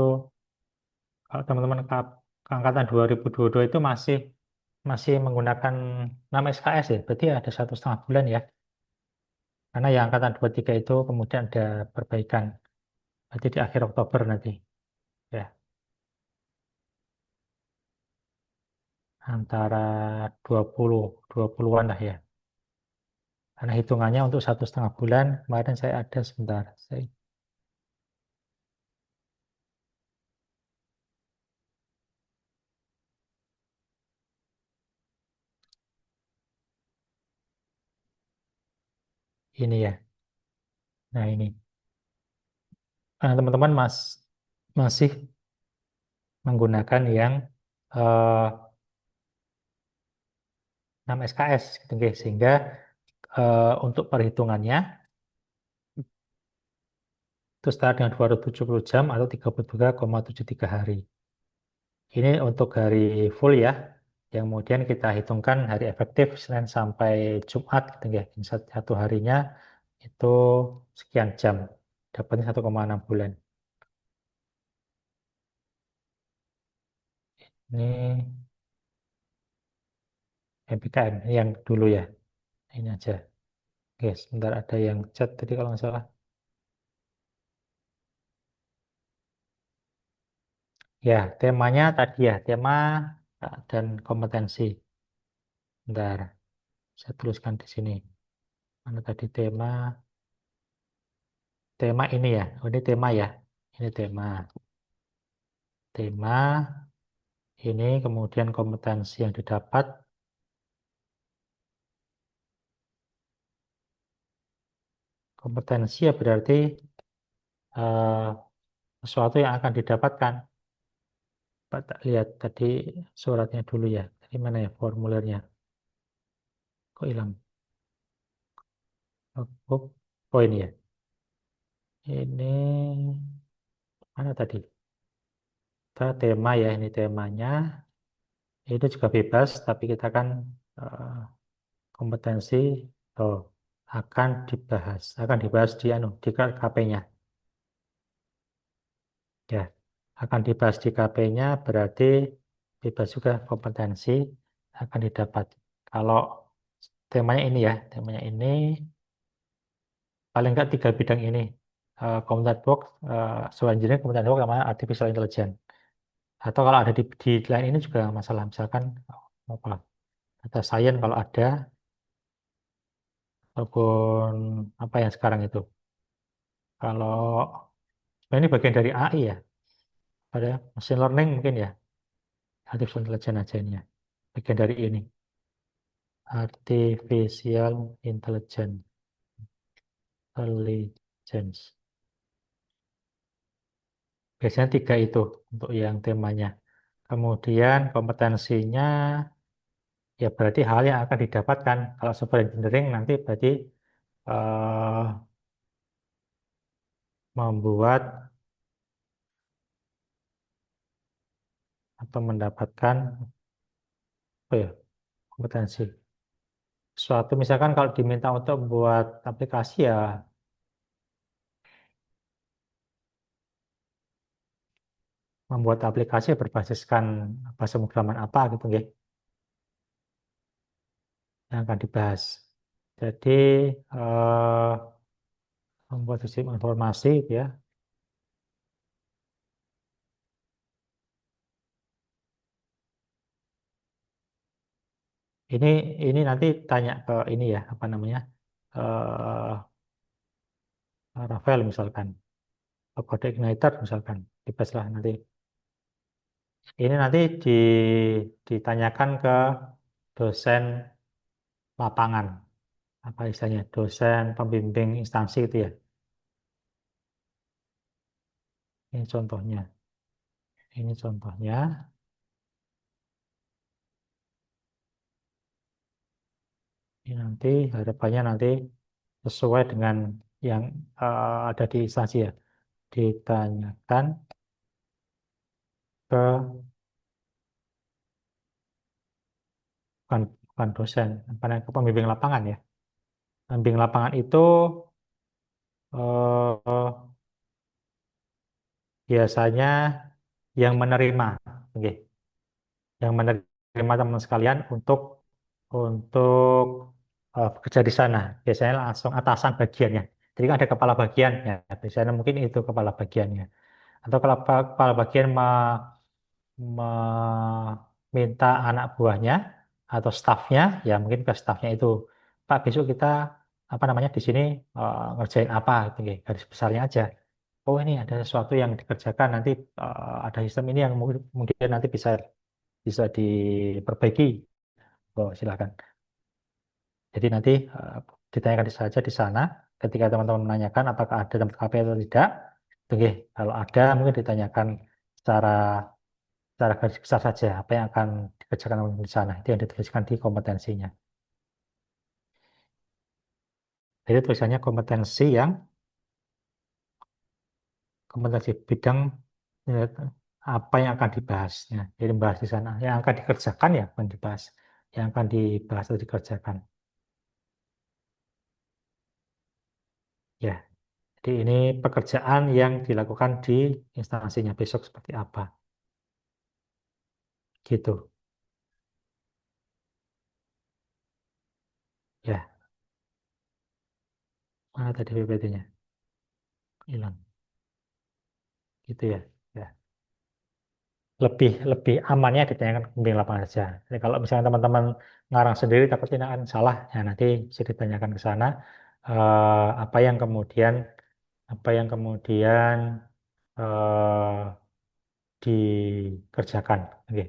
kalau teman-teman angkatan 2022 itu masih masih menggunakan nama SKS ya, berarti ada 1,5 bulan ya. Karena yang angkatan 23 itu kemudian ada perbaikan, berarti di akhir Oktober nanti ya, antara 20-an lah ya. Karena hitungannya untuk 1,5 bulan, kemarin saya ada sebentar. Ini ya, nah ini. Teman-teman masih menggunakan yang eh, 6 SKS gitu, nggih. Sehingga untuk perhitungannya itu setara dengan 270 jam atau 33,73 hari. Ini untuk hari full ya, yang kemudian kita hitungkan hari efektif Senin sampai Jumat gitu, nggih. Satu harinya itu sekian jam, dapatnya 1,6 bulan. Ini MPKM yang dulu ya, ini aja. Oke, sebentar ada yang chat tadi kalau nggak salah. Ya, temanya tadi ya, tema dan kompetensi. Bentar, saya tuliskan di sini. Mana tadi tema? Tema ini ya. Oh, ini tema ya. Ini tema. Tema ini kemudian kompetensi yang didapat. Kompetensi ya berarti eh, sesuatu yang akan didapatkan. Pak, tak lihat tadi suratnya dulu ya. Tadi mana ya formulirnya? Kok hilang? Oh, oh ini ya. Ini mana tadi? Tema ya, ini temanya. Itu juga bebas, tapi kita kan eh, kompetensi oh, akan dibahas di di KP-nya. Ya, akan dibahas di KP-nya berarti bebas juga kompetensi akan didapat. Kalau temanya ini paling enggak 3 bidang ini. Computer box, software engineering, computer box sama artificial intelligence. Atau kalau ada di lain ini juga nggak masalah. Misalkan apa data science kalau ada, ataupun apa yang sekarang itu. Kalau ini bagian dari AI ya, pada machine learning mungkin ya, artificial intelligence aja ini ya, bagian dari ini. Artificial Intelligence. Intelligence. Biasanya 3 itu untuk yang temanya. Kemudian kompetensinya ya berarti hal yang akan didapatkan. Kalau software engineering nanti berarti eh, membuat atau mendapatkan apa ya kompetensi. Suatu misalkan kalau diminta untuk membuat aplikasi ya membuat aplikasi berbasiskan bahasa pemrograman apa gitu nggih, yang akan dibahas. Jadi eh, membuat sistem informasi gitu ya. Ini ini nanti tanya ke ini ya apa namanya eh Rafael misalkan, kode igniter misalkan, dibahas lah nanti. Ini nanti ditanyakan ke dosen lapangan, apa istilahnya, dosen pembimbing instansi itu ya. Ini contohnya. Ini contohnya. Ini nanti harapannya nanti sesuai dengan yang ada di instansi ya. Ditanyakan ke bukan, bukan dosen, apa namanya, ke pembimbing lapangan ya. Pembimbing lapangan itu eh, biasanya yang menerima, oke, yang menerima teman sekalian untuk bekerja di sana. Biasanya langsung atasan bagiannya. Jadi kan ada kepala bagian ya. Biasanya mungkin itu kepala bagiannya. Atau kalau kepala bagian meminta anak buahnya atau stafnya, ya mungkin ke stafnya itu, Pak besok kita apa namanya di sini ngerjain apa, gitu, nggih. Garis besarnya aja. Oh ini ada sesuatu yang dikerjakan nanti ada sistem ini yang mungkin nanti bisa bisa diperbaiki. Oh silakan. Jadi nanti ditanyakan saja di sana. Ketika teman-teman menanyakan apakah ada tempat KP atau tidak, itu nggih. Kalau ada mungkin ditanyakan secara secara garis besar saja apa yang akan dikerjakan di sana. Itu yang dituliskan di kompetensinya. Jadi tulisannya kompetensi bidang eh, apa yang akan dibahasnya. Jadi membahas di sana. Yang akan dikerjakan ya bukan dibahas. Yang akan dibahas atau dikerjakan. Ya, jadi ini pekerjaan yang dilakukan di instansinya besok seperti apa. Gitu. Ya, mana tadi PPT-nya? Hilang. Gitu ya. Ya. Lebih lebih amannya ditanyakan ke pembimbing lapangan saja. Jadi kalau misalnya teman-teman ngarang sendiri takutnya akan salah, ya nanti bisa ditanyakan ke sana apa yang kemudian eh, dikerjakan. Oke.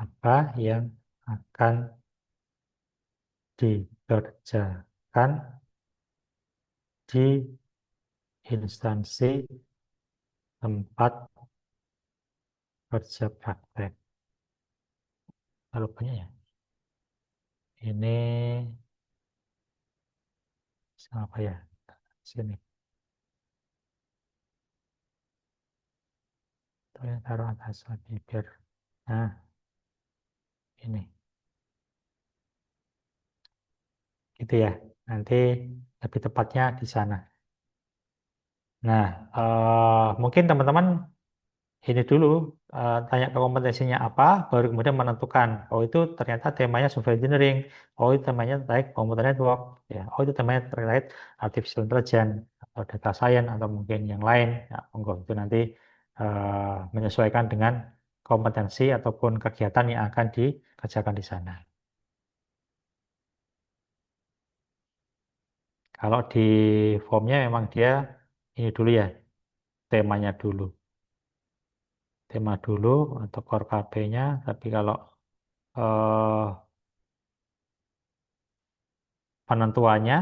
Apa yang akan dikerjakan di instansi tempat kerja praktek. Kalau banyak ya. Ini apa ya? Sini. Tuh yang taruh atas lagi biar. Nah, ini. Gitu ya. Nanti lebih tepatnya di sana. Nah, mungkin teman-teman ini dulu tanya ke kompetensinya apa, baru kemudian menentukan. Oh itu ternyata temanya software engineering. Oh itu temanya terkait computer network. Ya, oh itu temanya terkait artificial intelligence atau data science atau mungkin yang lain. Ya, monggo itu nanti menyesuaikan dengan kompetensi ataupun kegiatan yang akan dikerjakan di sana. Kalau di formnya memang dia ini dulu ya, temanya dulu. tema dulu atau core KB-nya, tapi kalau eh, penentuannya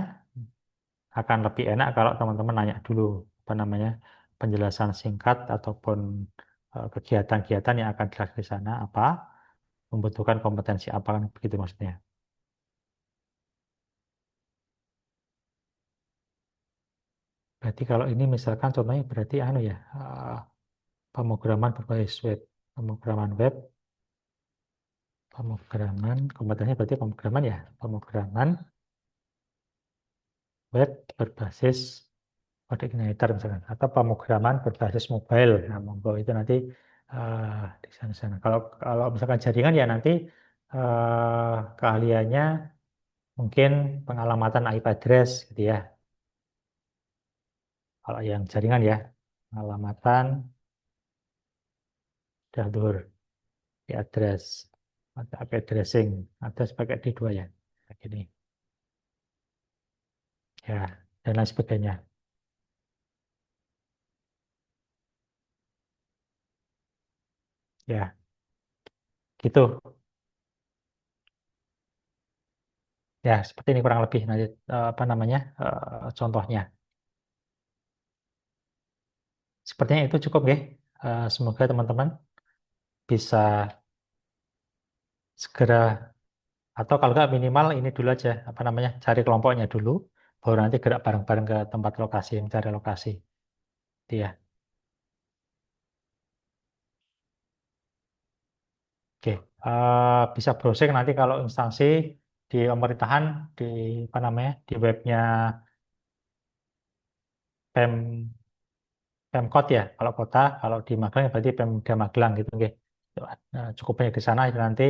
akan lebih enak kalau teman-teman nanya dulu apa namanya penjelasan singkat ataupun kegiatan-kegiatan yang akan dilakukan di sana apa, membutuhkan kompetensi apa, kan begitu maksudnya. Berarti kalau ini misalkan contohnya berarti anu ya, pemrograman berbasis web, pemrograman web, pemrograman kompetensinya berarti pemrograman ya, pemrograman web berbasis kode igniter misalkan, atau pemrograman berbasis mobile. Nah, monggo itu nanti di sana-sana. Kalau kalau misalkan jaringan ya nanti keahliannya mungkin pengalamatan IP address gitu ya. Kalau yang jaringan ya, pengalamatan jalur IP address atau IP addressing, address pakai D2 ya. Kayak gini. Ya, dan lain sebagainya. Ya, gitu. Ya, seperti ini kurang lebih nanti apa namanya contohnya. Sepertinya itu cukup ya. Semoga teman-teman bisa segera atau kalau nggak minimal ini dulu aja apa namanya cari kelompoknya dulu, baru nanti gerak bareng-bareng ke tempat lokasi mencari lokasi. Itu ya. Oke, bisa browsing nanti kalau instansi di pemerintahan di apa namanya di webnya Pem Pemkot ya. Kalau kota, kalau di Magelang ya berarti Pemda Magelang gitu, nggih. Cukup banyak di sana itu nanti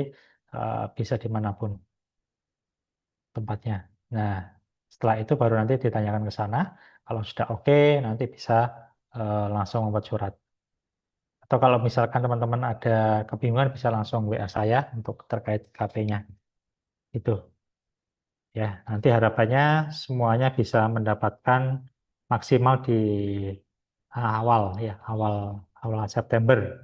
bisa dimanapun tempatnya. Nah, setelah itu baru nanti ditanyakan ke sana. Kalau sudah oke, nanti bisa langsung membuat surat. Atau kalau misalkan teman-teman ada kebingungan, bisa langsung WA saya untuk terkait KP-nya. Itu ya. Nanti harapannya semuanya bisa mendapatkan maksimal di awal ya, awal awal September.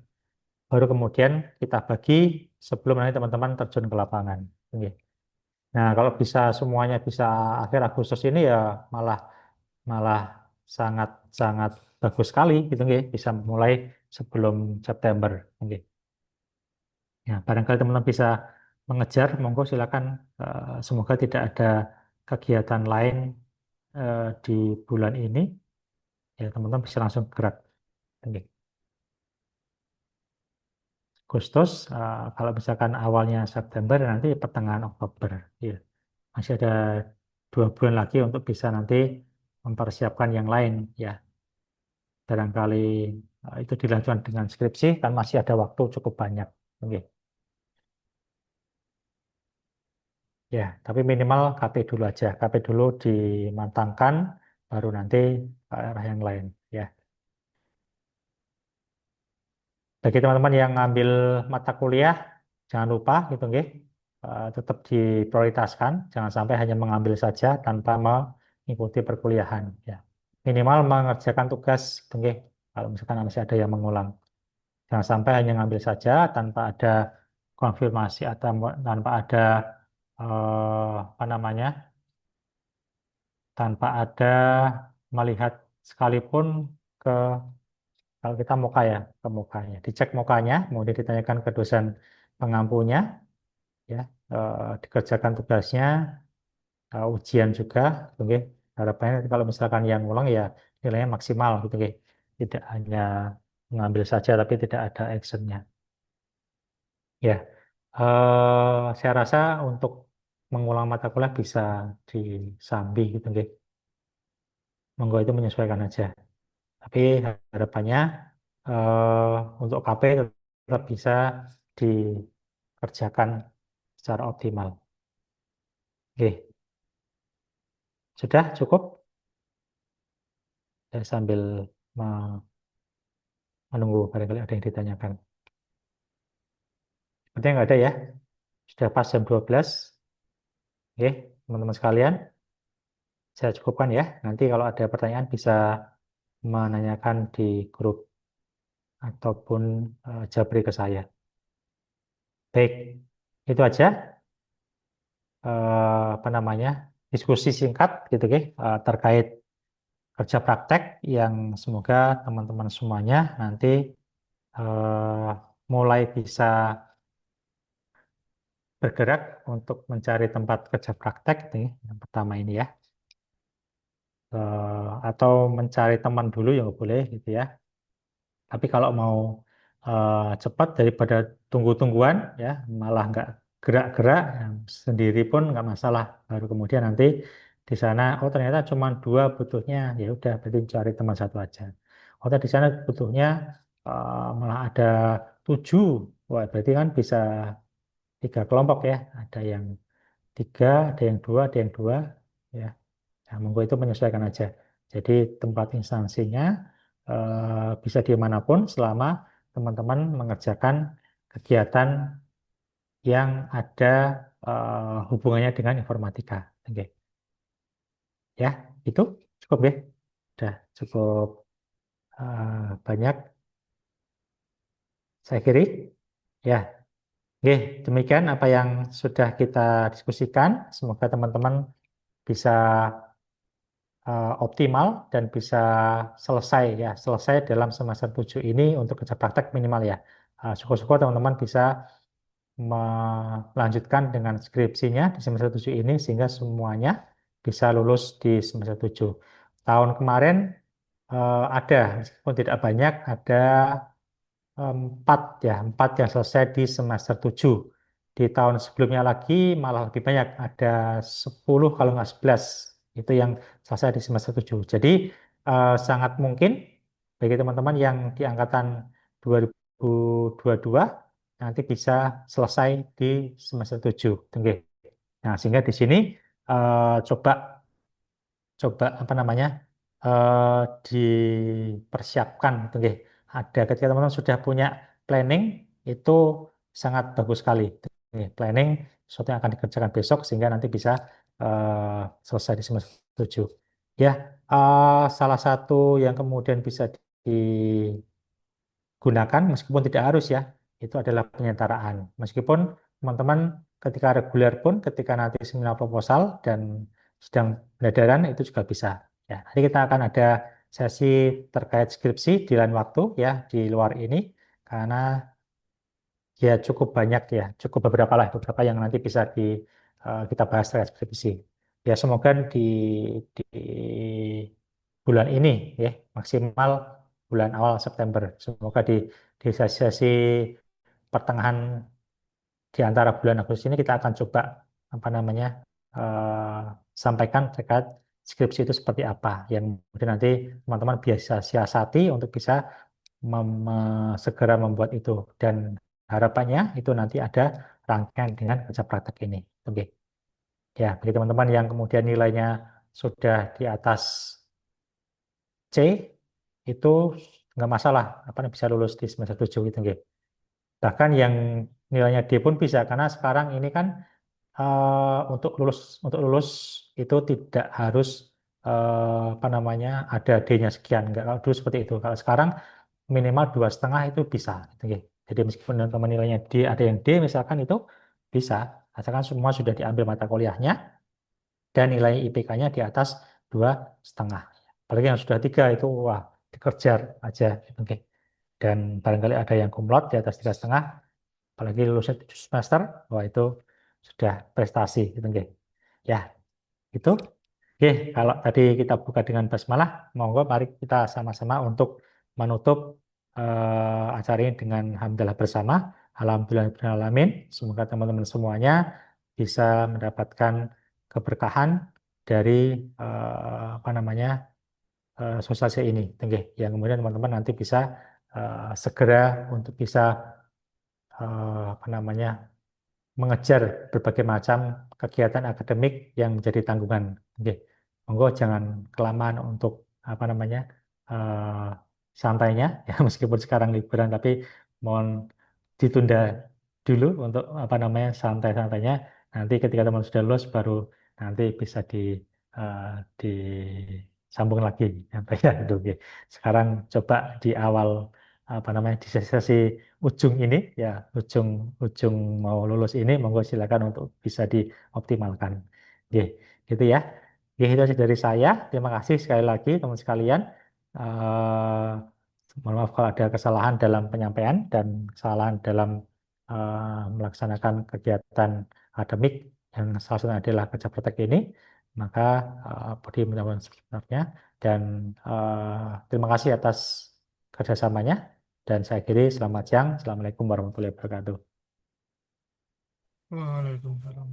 Baru kemudian kita bagi sebelum nanti teman-teman terjun ke lapangan. Oke. Nah, kalau bisa semuanya bisa akhir Agustus ini ya malah malah sangat sangat bagus sekali gitu nggih, bisa mulai sebelum September. Oke. Ya, barangkali teman-teman bisa mengejar, monggo silakan. Semoga tidak ada kegiatan lain di bulan ini. Ya, teman-teman bisa langsung gerak. Oke. Agustus, kalau misalkan awalnya September, nanti pertengahan Oktober. Ya. Masih ada 2 bulan lagi untuk bisa nanti mempersiapkan yang lain. Ya, barangkali itu dilanjutkan dengan skripsi, kan masih ada waktu cukup banyak. Oke. Ya, tapi minimal KP dulu aja. KP dulu dimantangkan, baru nanti ke arah yang lain. Ya. Bagi teman-teman yang ngambil mata kuliah, jangan lupa gitu, nggih, tetap diprioritaskan. Jangan sampai hanya mengambil saja tanpa mengikuti perkuliahan. Ya. Minimal mengerjakan tugas, gitu, nggih. Kalau misalkan masih ada yang mengulang. Jangan sampai hanya ngambil saja tanpa ada konfirmasi atau tanpa ada apa namanya, tanpa ada melihat sekalipun ke kalau kita muka ya ke mukanya, dicek mukanya, kemudian ditanyakan ke dosen pengampunya, ya, dikerjakan tugasnya, ujian juga, oke. Harapannya nanti kalau misalkan yang ulang ya nilainya maksimal, gitu, oke. Tidak hanya mengambil saja tapi tidak ada actionnya. Ya, saya rasa untuk mengulang mata kuliah bisa disambi, gitu, oke. Monggo itu menyesuaikan aja. Tapi harapannya untuk KP tetap bisa dikerjakan secara optimal. Oke, sudah cukup. Saya sambil menunggu barangkali ada yang ditanyakan. Sepertinya nggak ada ya. Sudah pas jam 12. Oke, teman-teman sekalian, saya cukupkan ya. Nanti kalau ada pertanyaan bisa menanyakan di grup ataupun japri ke saya. Baik, itu aja apa namanya diskusi singkat gitu terkait kerja praktek yang semoga teman-teman semuanya nanti eh, mulai bisa bergerak untuk mencari tempat kerja praktek nih, yang pertama ini ya. Atau mencari teman dulu yang boleh gitu ya. Tapi kalau mau cepat daripada tunggu-tungguan ya, malah nggak gerak-gerak ya, sendiri pun nggak masalah. Baru kemudian nanti di sana, oh ternyata cuma 2 butuhnya, ya udah berarti cari teman satu aja. Oh di sana butuhnya malah ada 7, wah berarti kan bisa 3 kelompok ya. Ada yang 3, ada yang 2, ada yang 2 ya. Nah, monggo itu menyesuaikan aja. Jadi tempat instansinya bisa dimanapun selama teman-teman mengerjakan kegiatan yang ada hubungannya dengan informatika. Oke. Ya, itu cukup ya. Sudah cukup banyak saya kira. Ya, oke. Demikian apa yang sudah kita diskusikan. Semoga teman-teman bisa optimal dan bisa selesai dalam semester 7 ini untuk kerja praktek minimal ya. Syukur-syukur teman-teman bisa melanjutkan dengan skripsinya di semester 7 ini sehingga semuanya bisa lulus di semester 7. Tahun kemarin ada, meskipun tidak banyak, ada 4 yang selesai di semester 7. Di tahun sebelumnya lagi malah lebih banyak, ada 10 kalau nggak 11 itu yang selesai di semester 7. Jadi sangat mungkin bagi teman-teman yang di angkatan 2022 nanti bisa selesai di semester 7. Nah, sehingga di sini coba coba apa namanya dipersiapkan gitu nggih. Ada ketika teman-teman sudah punya planning itu sangat bagus sekali. Nggih, planning sesuatu yang akan dikerjakan besok sehingga nanti bisa selesai di semester 7. Ya, salah satu yang kemudian bisa digunakan meskipun tidak harus ya, itu adalah penyetaraan. Meskipun teman-teman ketika reguler pun ketika nanti seminar proposal dan sedang pendadaraan itu juga bisa. Ya, nanti kita akan ada sesi terkait skripsi di lain waktu ya di luar ini karena ya cukup banyak ya, cukup beberapa yang nanti bisa kita bahas terkait skripsi. Ya semoga di bulan ini ya maksimal bulan awal September. Semoga di sesi pertengahan di antara bulan Agustus ini kita akan coba apa namanya eh, sampaikan terkait skripsi itu seperti apa yang kemudian nanti teman-teman biasa siasati untuk bisa segera membuat itu dan harapannya itu nanti ada rangkaian dengan kerja praktek ini. Oke. Ya, bagi teman-teman yang kemudian nilainya sudah di atas C itu nggak masalah apa bisa lulus di semester 7 gitu nggih. Bahkan yang nilainya D pun bisa karena sekarang ini kan untuk lulus itu tidak harus apa namanya ada D-nya sekian nggak kalau dulu seperti itu. Kalau sekarang minimal 2,5 itu bisa gitu nggih. Jadi meskipun teman nilainya D ada yang D misalkan itu bisa asalkan semua sudah diambil mata kuliahnya dan nilai IPK-nya di atas 2,5. Apalagi yang sudah 3 itu wah dikejar aja gitu nggih. Dan barangkali ada yang cum laude di atas 3,5 apalagi lulusnya 7 semester, wah itu sudah prestasi gitu nggih. Ya, itu. Oke, kalau tadi kita buka dengan basmalah, monggo mari kita sama-sama untuk menutup acara ini dengan hamdalah bersama. Alhamdulillahirrahmanirrahim. Semoga teman-teman semuanya bisa mendapatkan keberkahan dari apa namanya sosialisasi ini, nggih. Yang kemudian teman-teman nanti bisa segera untuk bisa apa namanya mengejar berbagai macam kegiatan akademik yang menjadi tanggungan. Oke, monggo jangan kelamaan untuk apa namanya eh, santainya, ya meskipun sekarang liburan, tapi mohon ditunda dulu untuk apa namanya santai-santainya. Nanti ketika teman sudah lulus baru nanti bisa eh, disambung lagi sampai ya itu. Oke. Sekarang coba di awal apa namanya di sesi ujung ini ya, ujung ujung mau lulus ini, monggo silakan untuk bisa dioptimalkan. Oke, gitu ya. Oke, itu aja dari saya. Terima kasih sekali lagi teman sekalian. Eh, Mohon maaf kalau ada kesalahan dalam penyampaian dan kesalahan dalam melaksanakan kegiatan akademik yang salah satunya adalah kerja praktek ini. Maka Budi minta maaf sebesar-besarnya dan terima kasih atas kerjasamanya. Dan saya akhiri selamat siang. Assalamualaikum warahmatullahi wabarakatuh. Waalaikumsalam.